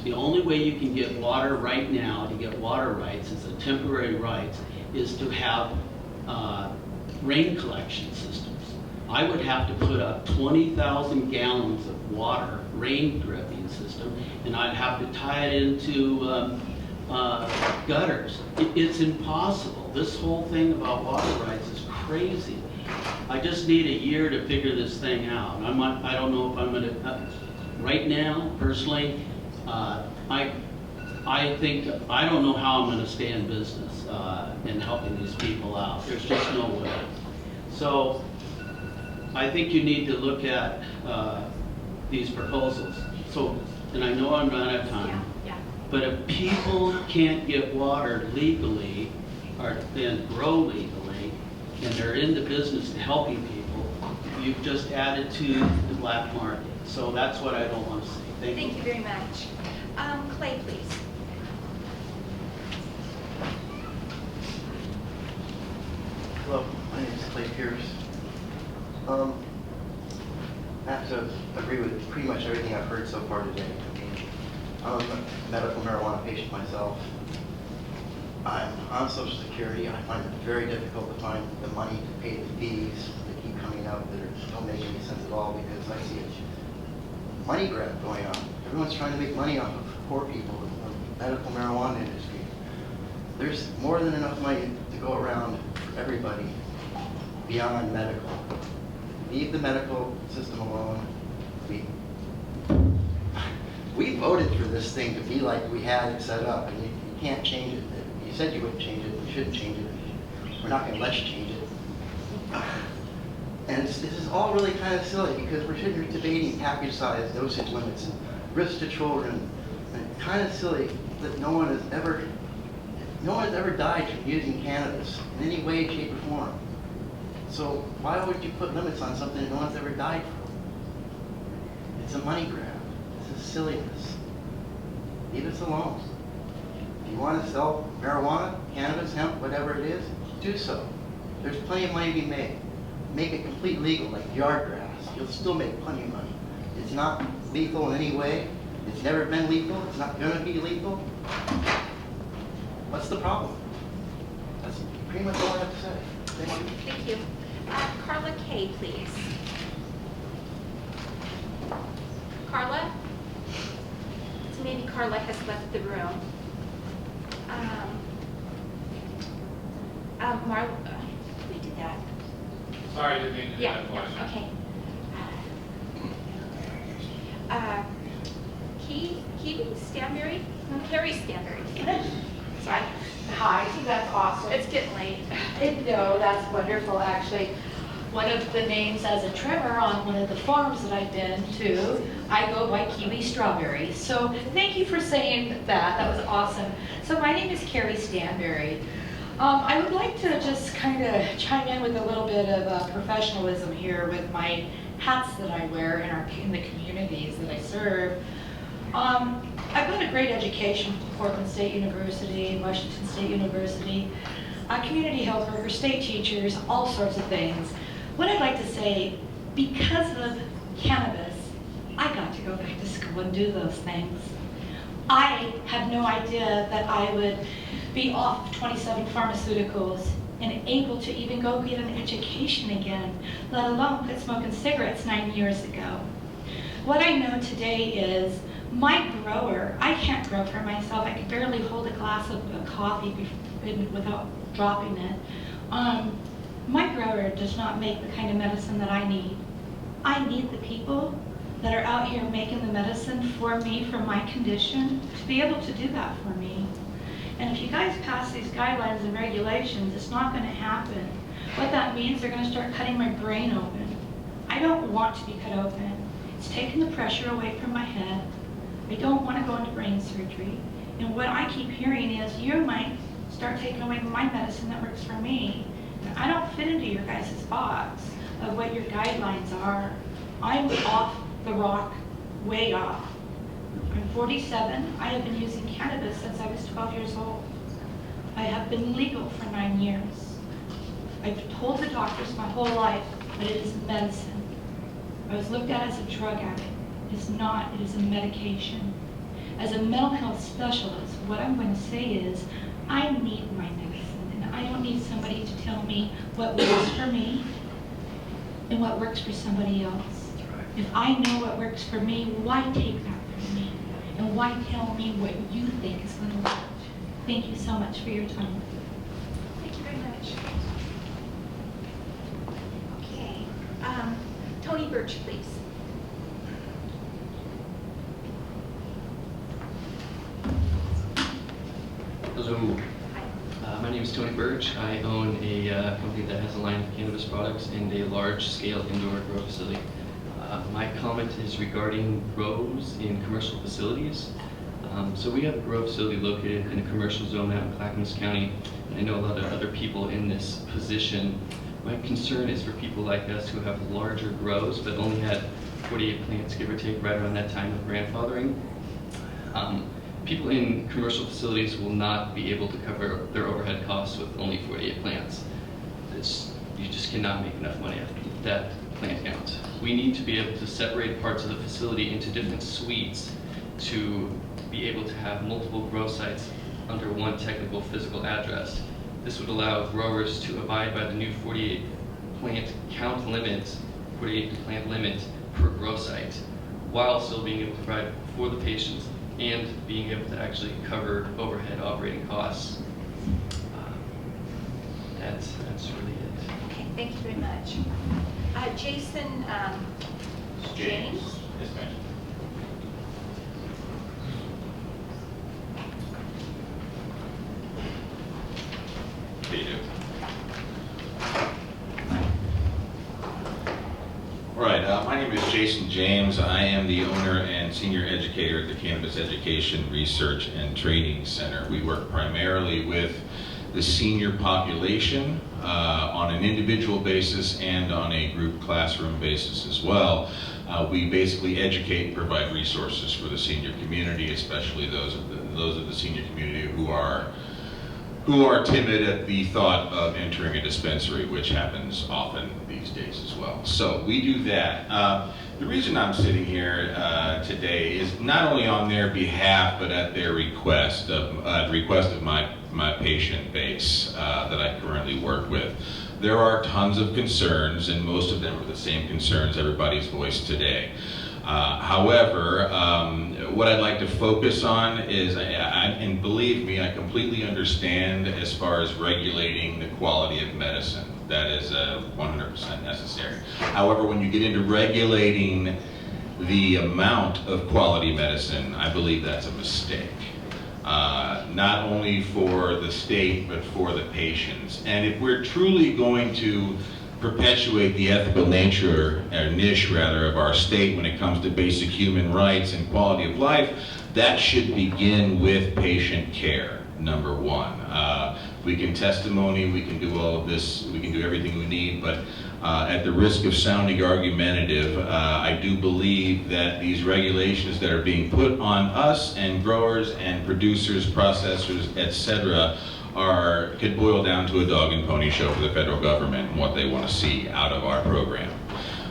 The only way you can get water right now, to get water rights, is a temporary rights, is to have rain collection systems. I would have to put up 20,000 gallons of water, rain dripping system, and I'd have to tie it into gutters. It's impossible. This whole thing about water rights is crazy. I just need a year to figure this thing out. I don't know if I'm going to, right now, personally, I don't know how I'm going to stay in business in helping these people out. There's just no way. So I think you need to look at these proposals. So, and I know I'm running out of time, but if people can't get water legally or then grow legally, and they're in the business of helping people, you've just added to the black market. So that's what I don't want to see. Thank you very much. Clay, please. Hello, my name is Clay Pierce. I have to agree with pretty much everything I've heard so far today. I'm a medical marijuana patient myself. I'm on Social Security. I find it very difficult to find the money to pay the fees that keep coming up that don't make any sense at all, because I see a money grab going on. Everyone's trying to make money off of poor people in the medical marijuana industry. There's more than enough money to go around for everybody beyond medical. Leave the medical system alone. We voted for this thing to be like we had it set up, and you can't change it. You said you wouldn't change it. You shouldn't change it. We're not going to let you change it. And this is all really kind of silly, because we're sitting here debating package size, dosage limits, and risk to children. And it's kind of silly that no one has ever died from using cannabis in any way, shape, or form. So why would you put limits on something that no one's ever died from? It's a money grab. This is silliness. Leave us alone. If you want to sell marijuana, cannabis, hemp, whatever it is, do so. There's plenty of money to be made. Make it complete legal, like yard grass. You'll still make plenty of money. It's not lethal in any way. It's never been lethal. It's not going to be lethal. What's the problem? That's pretty much all I have to say. Thank you. Thank you. Carla Kay, please. Carla? So maybe Carla has left the room. Marla, we did that. Sorry, didn't mean to do Yeah, that question. okay. Kiwi Stanberry? No, Carrie Stanberry. Sorry. Hi, that's awesome. It's getting late. No, that's wonderful, actually. One of the names as a trimmer on one of the farms that I've been to, I go by Kiwi Strawberry. So thank you for saying that. That was awesome. So my name is Carrie Stanberry. I would like to just kind of chime in with a little bit of professionalism here with my hats that I wear in the communities that I serve. I've got a great education from Portland State University, Washington State University, community health worker, state teachers, all sorts of things. What I'd like to say, because of cannabis, I got to go back to school and do those things. I had no idea that I would be off 27 pharmaceuticals and able to even go get an education again, let alone quit smoking cigarettes 9 years ago. What I know today is my grower, I can't grow for myself. I can barely hold a glass of coffee without dropping it. My grower does not make the kind of medicine that I need. I need the people that are out here making the medicine for me, for my condition, to be able to do that for me. And if you guys pass these guidelines and regulations, it's not going to happen. What that means, they're going to start cutting my brain open. I don't want to be cut open. It's taking the pressure away from my head. I don't want to go into brain surgery. And what I keep hearing is, you might start taking away my medicine that works for me. And I don't fit into your guys' box of what your guidelines are. I'm off the rock, way off. I'm 47. I have been using cannabis since I was 12 years old. I have been legal for 9 years. I've told the doctors my whole life that it is medicine. I was looked at as a drug addict. It's not, it is a medication. As a mental health specialist, what I'm going to say is, I need my medicine, and I don't need somebody to tell me what works for me and what works for somebody else. If I know what works for me, why take that from me? And why tell me what you think is going to work? Thank you so much for your time. Thank you very much. Okay. Tony Birch, please. Hello. My name is Tony Birch. I own a company that has a line of cannabis products and a large-scale indoor grow facility. My comment is regarding grows in commercial facilities. So we have a grow facility located in a commercial zone out in Clackamas County. I know a lot of other people in this position. My concern is for people like us who have larger grows but only had 48 plants, give or take, right around that time of grandfathering. People in commercial facilities will not be able to cover their overhead costs with only 48 plants. You just cannot make enough money after that plant count. We need to be able to separate parts of the facility into different suites to be able to have multiple grow sites under one technical physical address. This would allow growers to abide by the new 48 plant count limit, 48 plant limit per grow site, while still being able to provide for the patients and being able to actually cover overhead operating costs. That's really it. Okay, thank you very much. Jason James? Yes, ma'am. How you doing? Right, my name is Jason James. I am the owner and senior educator at the Cannabis Education Research and Training Center. We work primarily with the senior population on an individual basis and on a group classroom basis as well. We basically educate and provide resources for the senior community, especially those of the senior community who are timid at the thought of entering a dispensary, which happens often these days as well. So we do that. The reason I'm sitting here today is not only on their behalf, but at their request of my patient base that I currently work with. There are tons of concerns, and most of them are the same concerns everybody's voiced today. However, what I'd like to focus on is, and believe me, I completely understand as far as regulating the quality of medicine. That is 100% necessary. However, when you get into regulating the amount of quality medicine, I believe that's a mistake. Not only for the state, but for the patients. And if we're truly going to perpetuate the ethical nature, or niche rather, of our state when it comes to basic human rights and quality of life, that should begin with patient care, number one. We can testimony, we can do all of this, we can do everything we need, but at the risk of sounding argumentative, I do believe that these regulations that are being put on us and growers and producers, processors, etc., could boil down to a dog and pony show for the federal government and what they want to see out of our program.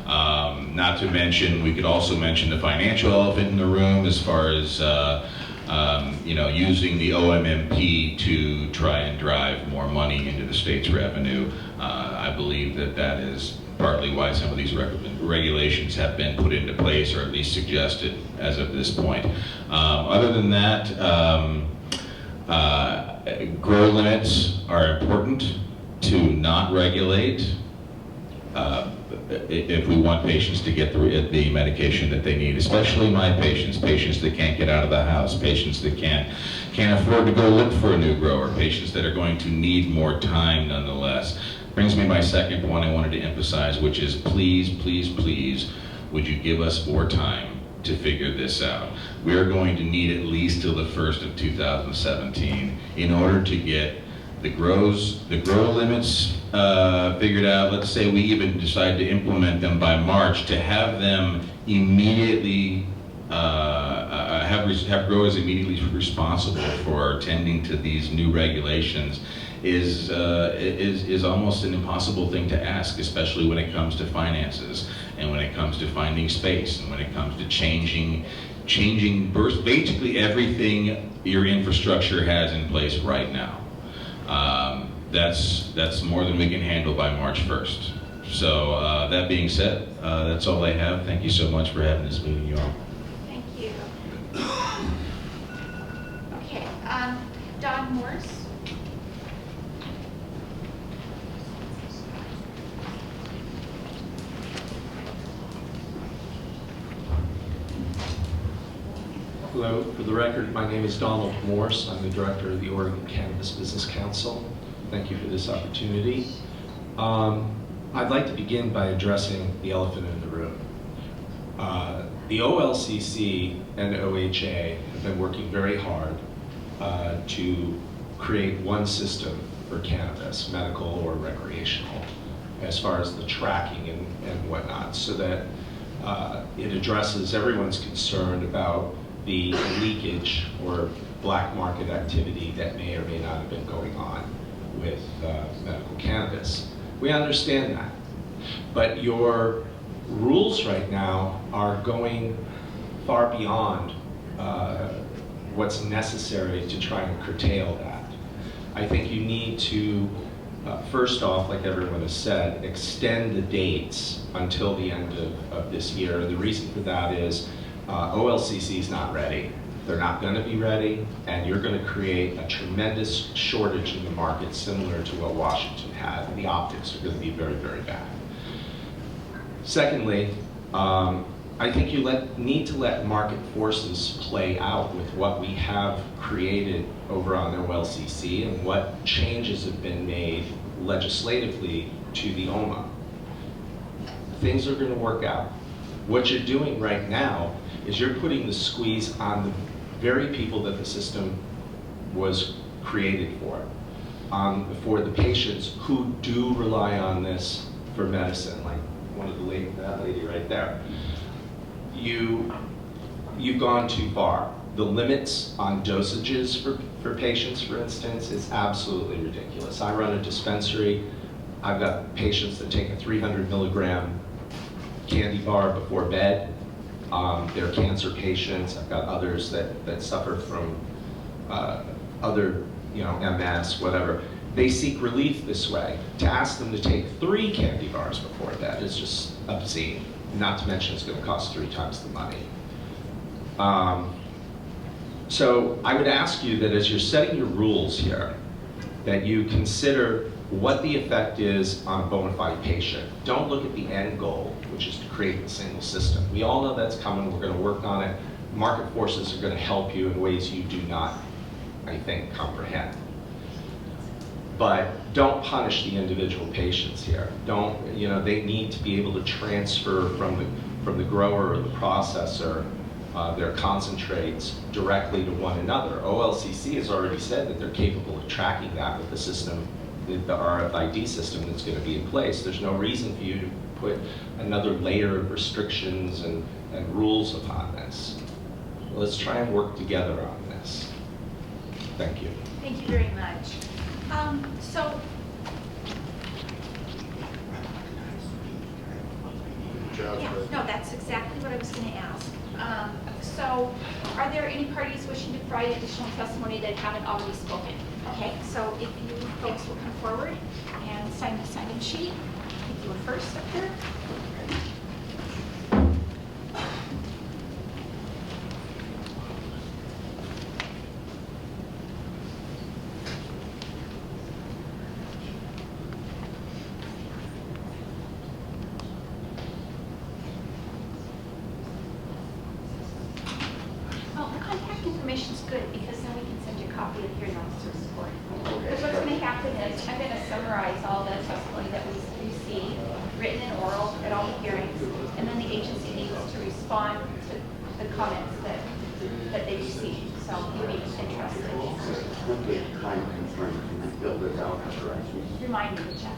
Not to mention, we could also mention the financial elephant in the room as far as using the OMMP to try and drive more money into the state's revenue. I believe that is partly why some of these regulations have been put into place, or at least suggested as of this point. Other than that, grow limits are important to not regulate if we want patients to get the medication that they need, especially my patients that can't get out of the house, patients that can't afford to go look for a new grower, patients that are going to need more time nonetheless. Brings me to my second point I wanted to emphasize, which is please, please, please, would you give us more time to figure this out? We are going to need at least till the 1st of 2017 in order to get the grow limits figured out. Let's say we even decide to implement them by March, to have them immediately have growers immediately responsible for tending to these new regulations is almost an impossible thing to ask, especially when it comes to finances and when it comes to finding space and when it comes to changing basically everything your infrastructure has in place right now. That's more than we can handle by March 1st. So that being said, that's all I have. Thank you so much for having this meeting, you all. Thank you. Okay, Don Morse. Hello, for the record, my name is Donald Morse. I'm the director of the Oregon Cannabis Business Council. Thank you for this opportunity. I'd like to begin by addressing the elephant in the room. The OLCC and OHA have been working very hard to create one system for cannabis, medical or recreational, as far as the tracking and whatnot, so that it addresses everyone's concern about the leakage or black market activity that may or may not have been going on with medical cannabis. We understand that, but your rules right now are going far beyond what's necessary to try and curtail that. I think you need to, first off, like everyone has said, extend the dates until the end of this year. And the reason for that is OLCC is not ready. They're not going to be ready, and you're going to create a tremendous shortage in the market similar to what Washington had. The optics are going to be very, very bad. Secondly, I think you need to let market forces play out with what we have created over on OLCC and what changes have been made legislatively to the OMA. Things are going to work out. What you're doing right now is you're putting the squeeze on the very people that the system was created for the patients who do rely on this for medicine, like one of that lady right there. You've gone too far. The limits on dosages for patients, for instance, is absolutely ridiculous. I run a dispensary. I've got patients that take a 300 milligram candy bar before bed. They're cancer patients. I've got others that suffer from other, MS, whatever. They seek relief this way. To ask them to take 3 candy bars before bed is just obscene. not to mention it's going to cost 3 times the money. So I would ask you that as you're setting your rules here, that you consider what the effect is on a bona fide patient. Don't look at the end goal, which is to create a single system. We all know that's coming. We're going to work on it. Market forces are going to help you in ways you do not, I think, comprehend. But don't punish the individual patients here. Don't, they need to be able to transfer from the grower or the processor their concentrates directly to one another. OLCC has already said that they're capable of tracking that with the system, the RFID system that's going to be in place. There's no reason for you to put another layer of restrictions and rules upon this. Let's try and work together on this. Thank you. Thank you very much. No, that's exactly what I was going to ask. So are there any parties wishing to provide additional testimony that haven't already spoken? Okay, so if you folks will come forward and sign the sign-in sheet. I think you were first up here. Well, the contact information's good because then we can send you a copy of your notice of support. Because what's going to happen is I'm going to summarize all the testimony that we received, written and oral, at all the hearings, and then the agency needs to respond to the comments that they received. So you may be interested. Okay, time constraint, can I fill this out? Remind me, Jeff.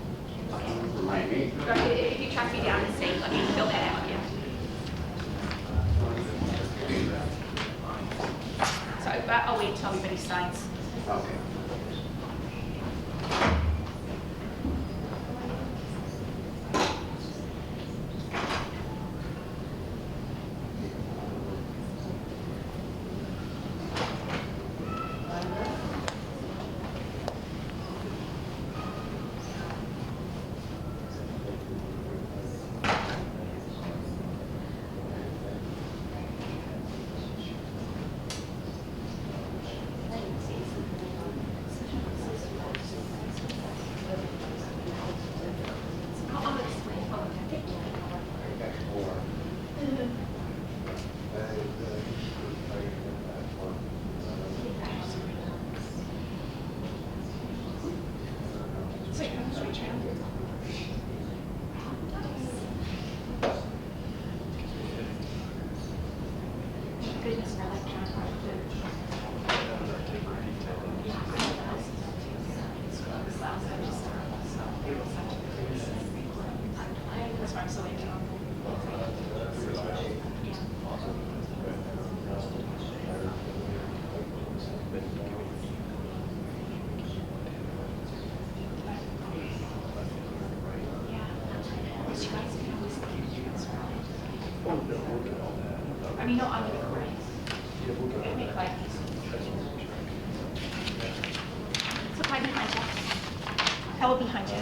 Okay. Remind me? If you track me down and say, let me fill that out, yeah. So I'll wait until everybody signs. Okay. Goodness, for electronic. That's why I'm so late. I mean, no, I'm going to correct. Make life easier. So right behind you. Hella behind you.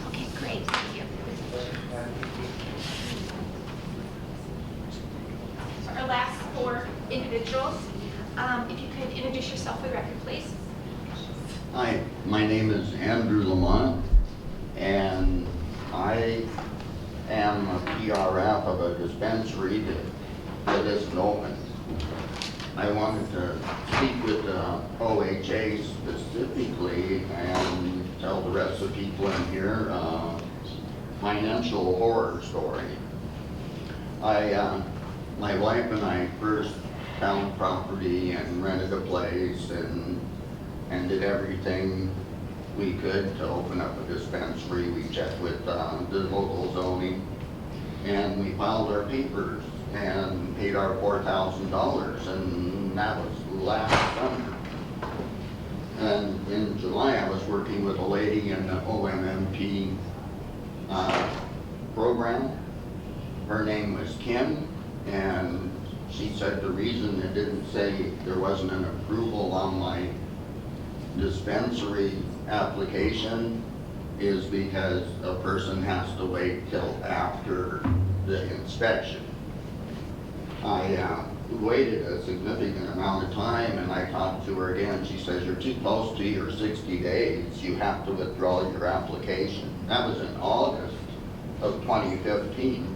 Okay, great. Thank you. So our last four individuals, if you could introduce yourself for the record, please. Hi, my name is Andrew Lamont, and I am a PRF of a dispensary that isn't open. I wanted to speak with OHA specifically and tell the rest of the people in here financial horror story. My wife and I first found property and rented a place and did everything we could to open up a dispensary. We checked with the local zoning, and we filed our papers and paid our $4,000, and that was last summer. And in July, I was working with a lady in the OMMP program. Her name was Kim, and she said the reason it didn't say there wasn't an approval on my dispensary application is because a person has to wait till after the inspection. I waited a significant amount of time, and I talked to her again. She says, you're too close to your 60 days. You have to withdraw your application. That was in August of 2015.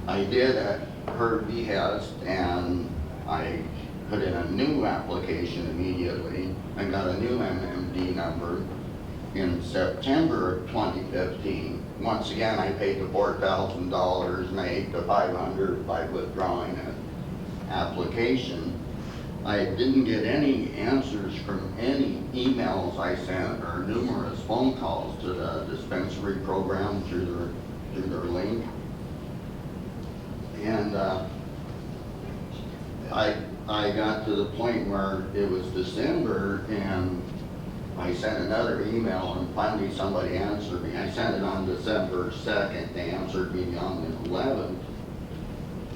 I did at her behest, and I put in a new application immediately and got a new MMD number in September of 2015. Once again, I paid the $4,000 and I ate the $500 by withdrawing an application. I didn't get any answers from any emails I sent or numerous phone calls to the dispensary program through their link. And I got to the point where it was December, and I sent another email, and finally somebody answered me. I sent it on December 2nd. They answered me on the 11th.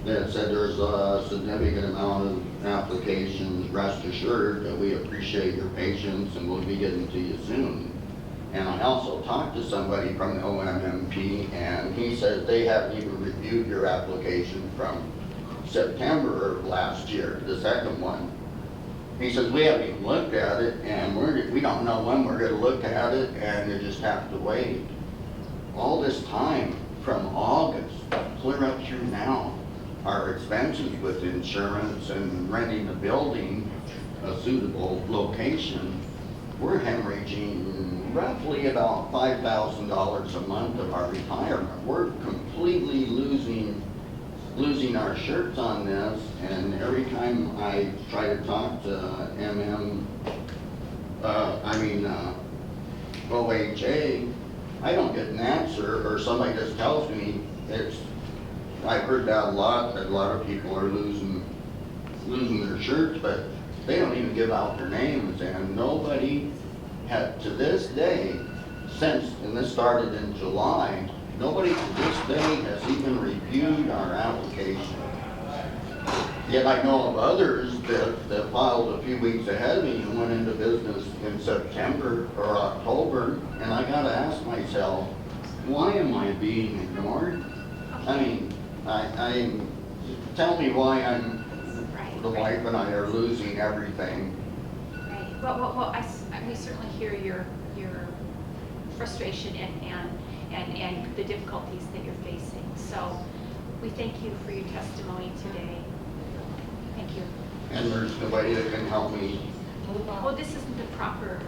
That said there's a significant amount of applications. Rest assured that we appreciate your patience and we'll be getting to you soon. And I also talked to somebody from the OMMP, and he says they haven't even reviewed your application from September of last year, the second one. He says, we haven't even looked at it, and we don't know when we're going to look at it, and you just have to wait. All this time, from August clear up through now, our expenses with insurance and renting a building, a suitable location, we're hemorrhaging roughly about $5,000 a month of our retirement. We're completely losing our shirts on this, and every time I try to talk to OHA, I don't get an answer, or somebody just tells me I've heard that a lot of people are losing their shirts, but they don't even give out their names, and nobody had, to this day, and this started in July, nobody to this day has even reviewed our application. Yet I know of others that filed a few weeks ahead of me and went into business in September or October, and I gotta ask myself, why am I being ignored? I mean, tell me why the wife and I are losing everything. Right. Well, we certainly hear your frustration and the difficulties that you're facing. So we thank you for your testimony today. Thank you. And there's nobody that can help me. Well, this isn't the proper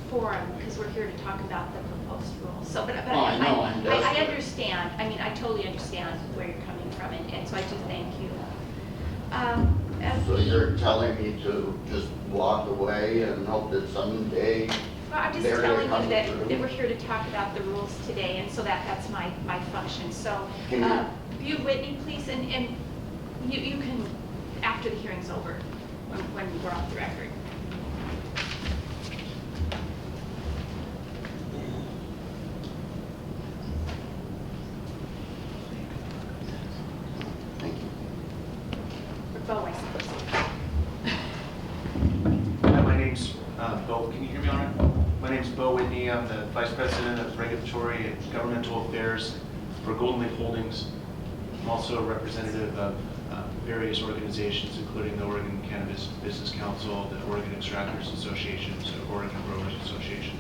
forum because we're here to talk about the proposed rules. So, but I know, I'm desperate. I understand. I mean, I totally understand where you're coming from, and so I do thank you. So you're telling me to just walk away and hope that someday Well, I'm just they're telling gonna come you that through? we're here to talk about the rules today, and so that's my function. So, Can you- view Whitney, please, and you can, after the hearing's over, when we're off the record. Bo, I suppose. Hi, my name's Bo. Can you hear me all right? My name's Bo Whitney. I'm the Vice President of Regulatory and Governmental Affairs for Golden Leaf Holdings. I'm also a representative of various organizations, including the Oregon Cannabis Business Council, the Oregon Extractors Association, the Oregon Growers Association.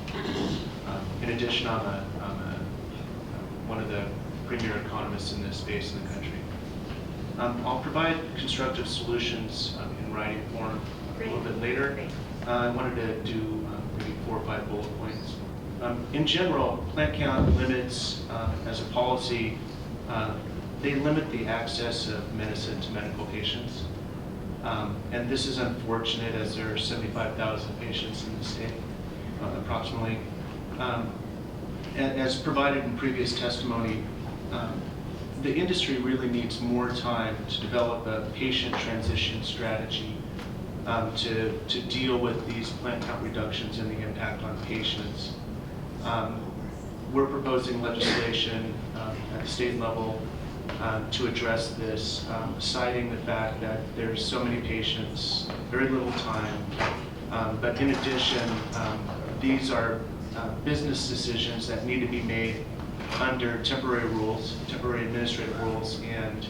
In addition, I'm a one of the premier economists in this space in the country. I'll provide constructive solutions in writing form a little bit later. I wanted to do maybe 4 or 5 bullet points. In general, plant count limits as a policy, they limit the access of medicine to medical patients. And this is unfortunate as there are 75,000 patients in the state, approximately. As provided in previous testimony, the industry really needs more time to develop a patient transition strategy to deal with these plant count reductions and the impact on patients. We're proposing legislation at the state level to address this, citing the fact that there's so many patients, very little time, but in addition, these are business decisions that need to be made under temporary rules, temporary administrative rules, and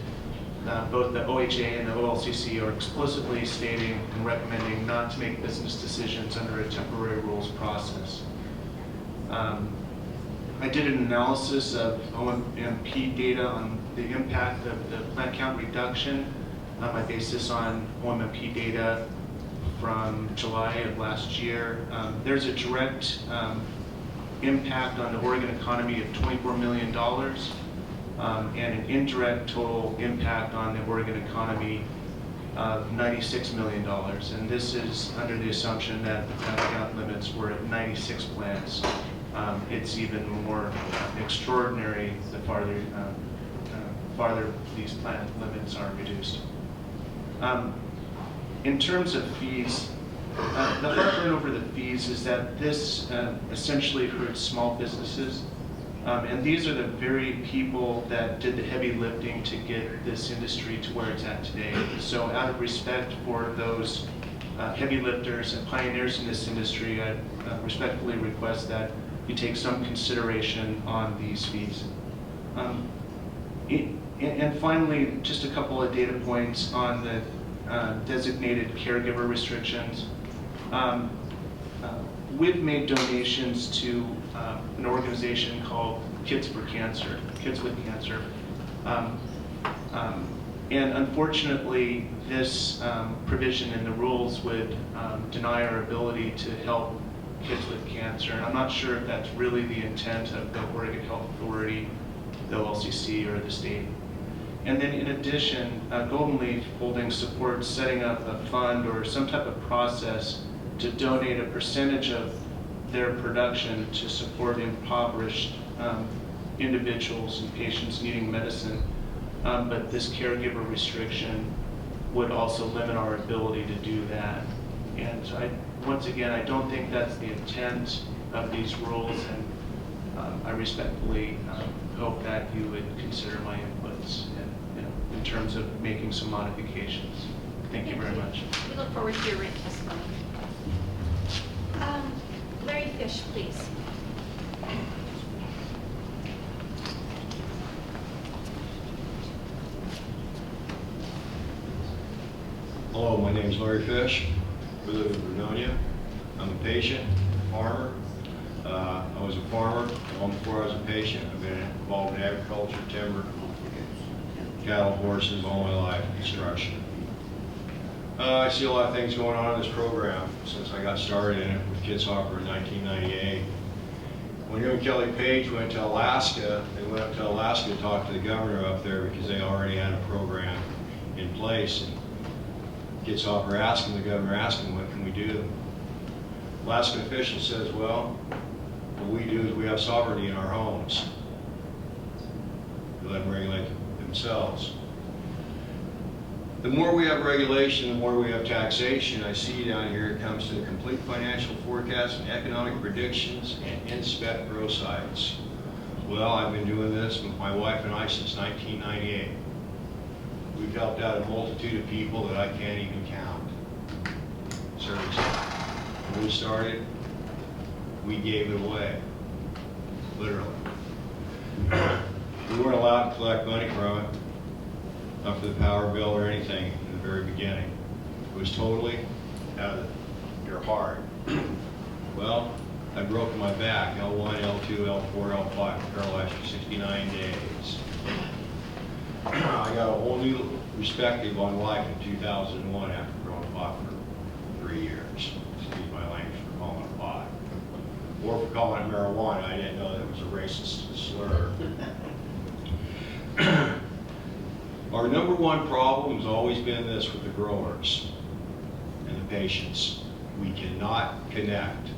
both the OHA and the OLCC are explicitly stating and recommending not to make business decisions under a temporary rules process. I did an analysis of OMP data on the impact of the plant count reduction. I based this on OMP data from July of last year. There's a direct impact on the Oregon economy of $24 million and an indirect total impact on the Oregon economy of $96 million. And this is under the assumption that the plant count limits were at 96 plants. It's even more extraordinary the farther these plant limits are reduced. In terms of fees, the heartburn over the fees is that this essentially hurts small businesses. And these are the very people that did the heavy lifting to get this industry to where it's at today. So out of respect for those heavy lifters and pioneers in this industry, I respectfully request that you take some consideration on these fees. And finally, just a couple of data points on the designated caregiver restrictions. We've made donations to an organization called Kids with Cancer. And unfortunately, this provision in the rules would deny our ability to help kids with cancer. And I'm not sure if that's really the intent of the Oregon Health Authority, the OLCC, or the state. And then in addition, Golden Leaf Holdings supports setting up a fund or some type of process to donate a percentage of their production to support impoverished individuals and patients needing medicine. But this caregiver restriction would also limit our ability to do that. And so once again, I don't think that's the intent of these rules, and I respectfully hope that you would consider my inputs in terms of making some modifications. Thank you very much. We look forward to your written testimony. Larry Fish, please. Hello, my name is Larry Fish. We live in Vernonia. I'm a patient, farmer. I was a farmer long before I was a patient. I've been involved in agriculture, timber, cattle, horses all my life, construction. I see a lot of things going on in this program since I got started in it with Kids Hopper in 1998. When you and Kelly Page went to Alaska, they went up to Alaska to talk to the governor up there because they already had a program in place. And Kids Hopper the governor asked him, what can we do? Alaskan official says, well, what we do is we have sovereignty in our homes. We let them regulate themselves. The more we have regulation, the more we have taxation. I see down here it comes to complete financial forecast and economic predictions and inspect grow sites. Well, I've been doing this with my wife and I since 1998. We've helped out a multitude of people that I can't even count. Seriously. When we started, we gave it away. Literally. We weren't allowed to collect money from it, not for the power bill or anything in the very beginning. It was totally out of your heart. Well, I've broken my back, L1, L2, L4, L5, paralyzed for 69 days. I got a whole new perspective on life in 2001 after growing pot for 3 years. Excuse my language for calling it pot. Or for calling it marijuana, I didn't know that it was a racist slur. Our number one problem has always been this with the growers and the patients. We cannot connect.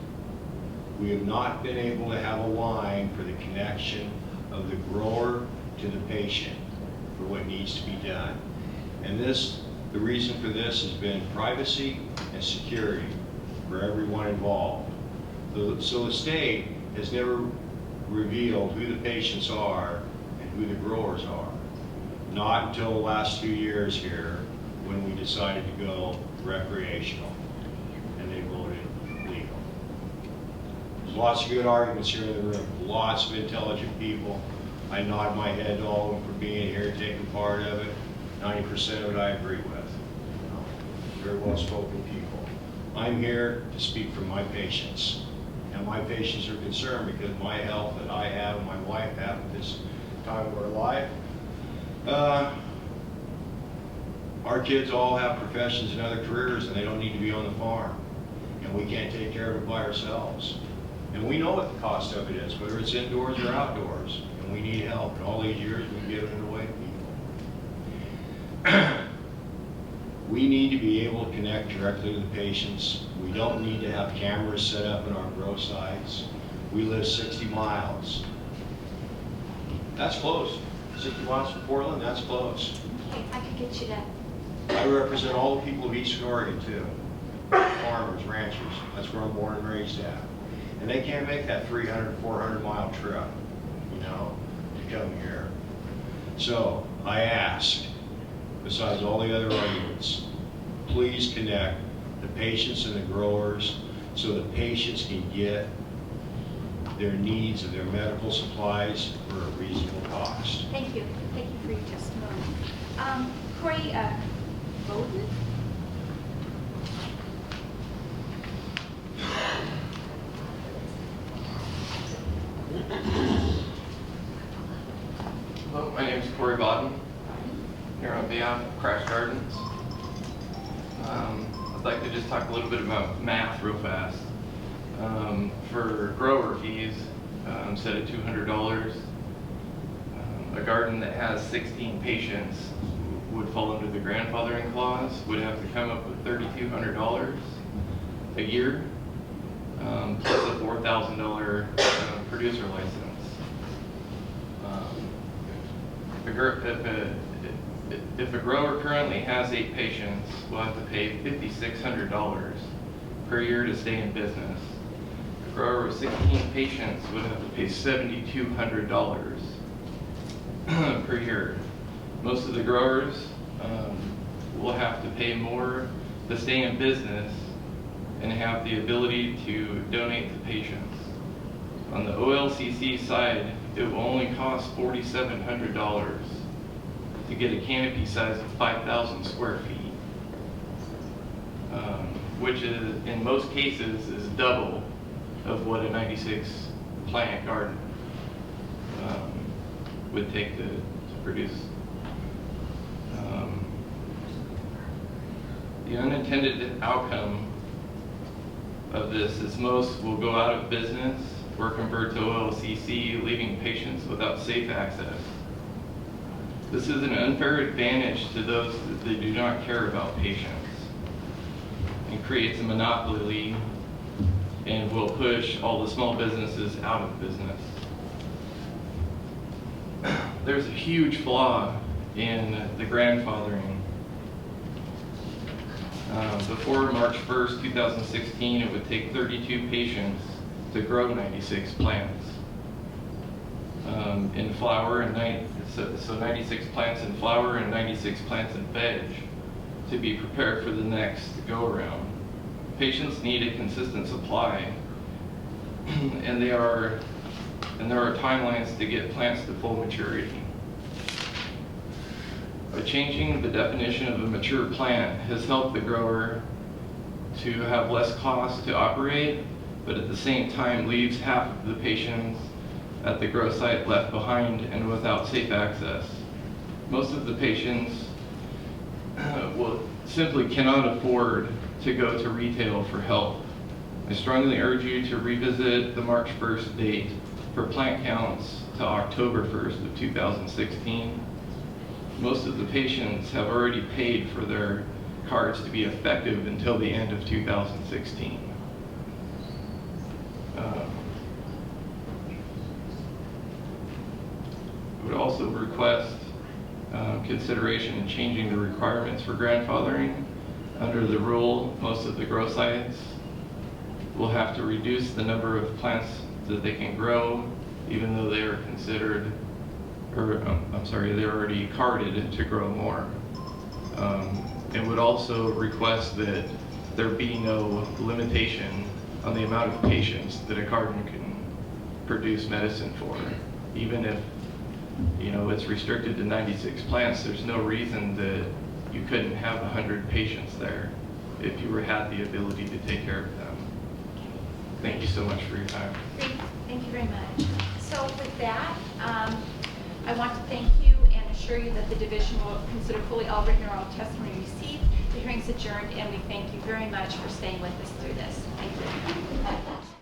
We have not been able to have a line for the connection of the grower to the patient for what needs to be done. And the reason for this has been privacy and security for everyone involved. So the state has never revealed who the patients are and who the growers are. Not until the last 2 years here when we decided to go recreational and they voted legal. There's lots of good arguments here in the room, lots of intelligent people. I nod my head to all of them for being here, taking part of it. 90% of it I agree with. Very well spoken people. I'm here to speak for my patients. And my patients are concerned because my health that I have and my wife have at this time of our life. Our kids all have professions and other careers and they don't need to be on the farm. And we can't take care of it by ourselves. And we know what the cost of it is, whether it's indoors or outdoors. And we need help. And all these years we've given it away to people. We need to be able to connect directly to the patients. We don't need to have cameras set up in our grow sites. We live 60 miles. That's close. 60 miles from Portland, that's close. Okay, I could get you that. I represent all the people of Eastern Oregon too. Farmers, ranchers, that's where I'm born and raised at. And they can't make that 300, 400 mile trip, you know, to come here. So I ask, besides all the other arguments, please connect the patients and the growers so the patients can get their needs of their medical supplies for a reasonable cost. Thank you. Thank you for your testimony. Corey Bowden? Hello, my name is Corey Bodden, here on behalf of Crash Gardens. I'd like to just talk a little bit about math real fast. For grower fees, set at $200, a garden that has 16 patients would fall under the grandfathering clause, would have to come up with $3,200 a year, plus a $4,000 producer license. If a grower currently has 8 patients, will have to pay $5,600 per year to stay in business. A grower with 16 patients would have to pay $7,200 per year. Most of the growers will have to pay more to stay in business and have the ability to donate to patients. On the OLCC side, it will only cost $4,700 to get a canopy size of 5,000 square feet, which is, in most cases, is double of what a 96 plant garden would take to produce. The unintended outcome of this is most will go out of business or convert to OLCC, leaving patients without safe access. This is an unfair advantage to those that do not care about patients and creates a monopoly and will push all the small businesses out of business. There's a huge flaw in the grandfathering. Before March 1st, 2016, it would take 32 patients to grow 96 plants in flower, and so 96 plants in flower and 96 plants in veg to be prepared for the next go-around. Patients need a consistent supply, and there are timelines to get plants to full maturity. By changing the definition of a mature plant has helped the grower to have less cost to operate but at the same time leaves half of the patients at the grow site left behind and without safe access. Most of the patients simply cannot afford to go to retail for help. I strongly urge you to revisit the March 1st date for plant counts to October 1st of 2016. Most of the patients have already paid for their cards to be effective until the end of 2016. I would also request consideration in changing the requirements for grandfathering. Under the rule, most of the grow sites will have to reduce the number of plants that they can grow, even though they are considered, or they're already carded to grow more. It would also request that there be no limitation on the amount of patients that a garden can produce medicine for. Even if, it's restricted to 96 plants, there's no reason that you couldn't have 100 patients there if you had the ability to take care of them. Thank you so much for your time. Great, thank you very much. So with that, I want to thank you and assure you that the division will consider fully all written or oral testimony received. The hearing's adjourned, and we thank you very much for staying with us through this. Thank you.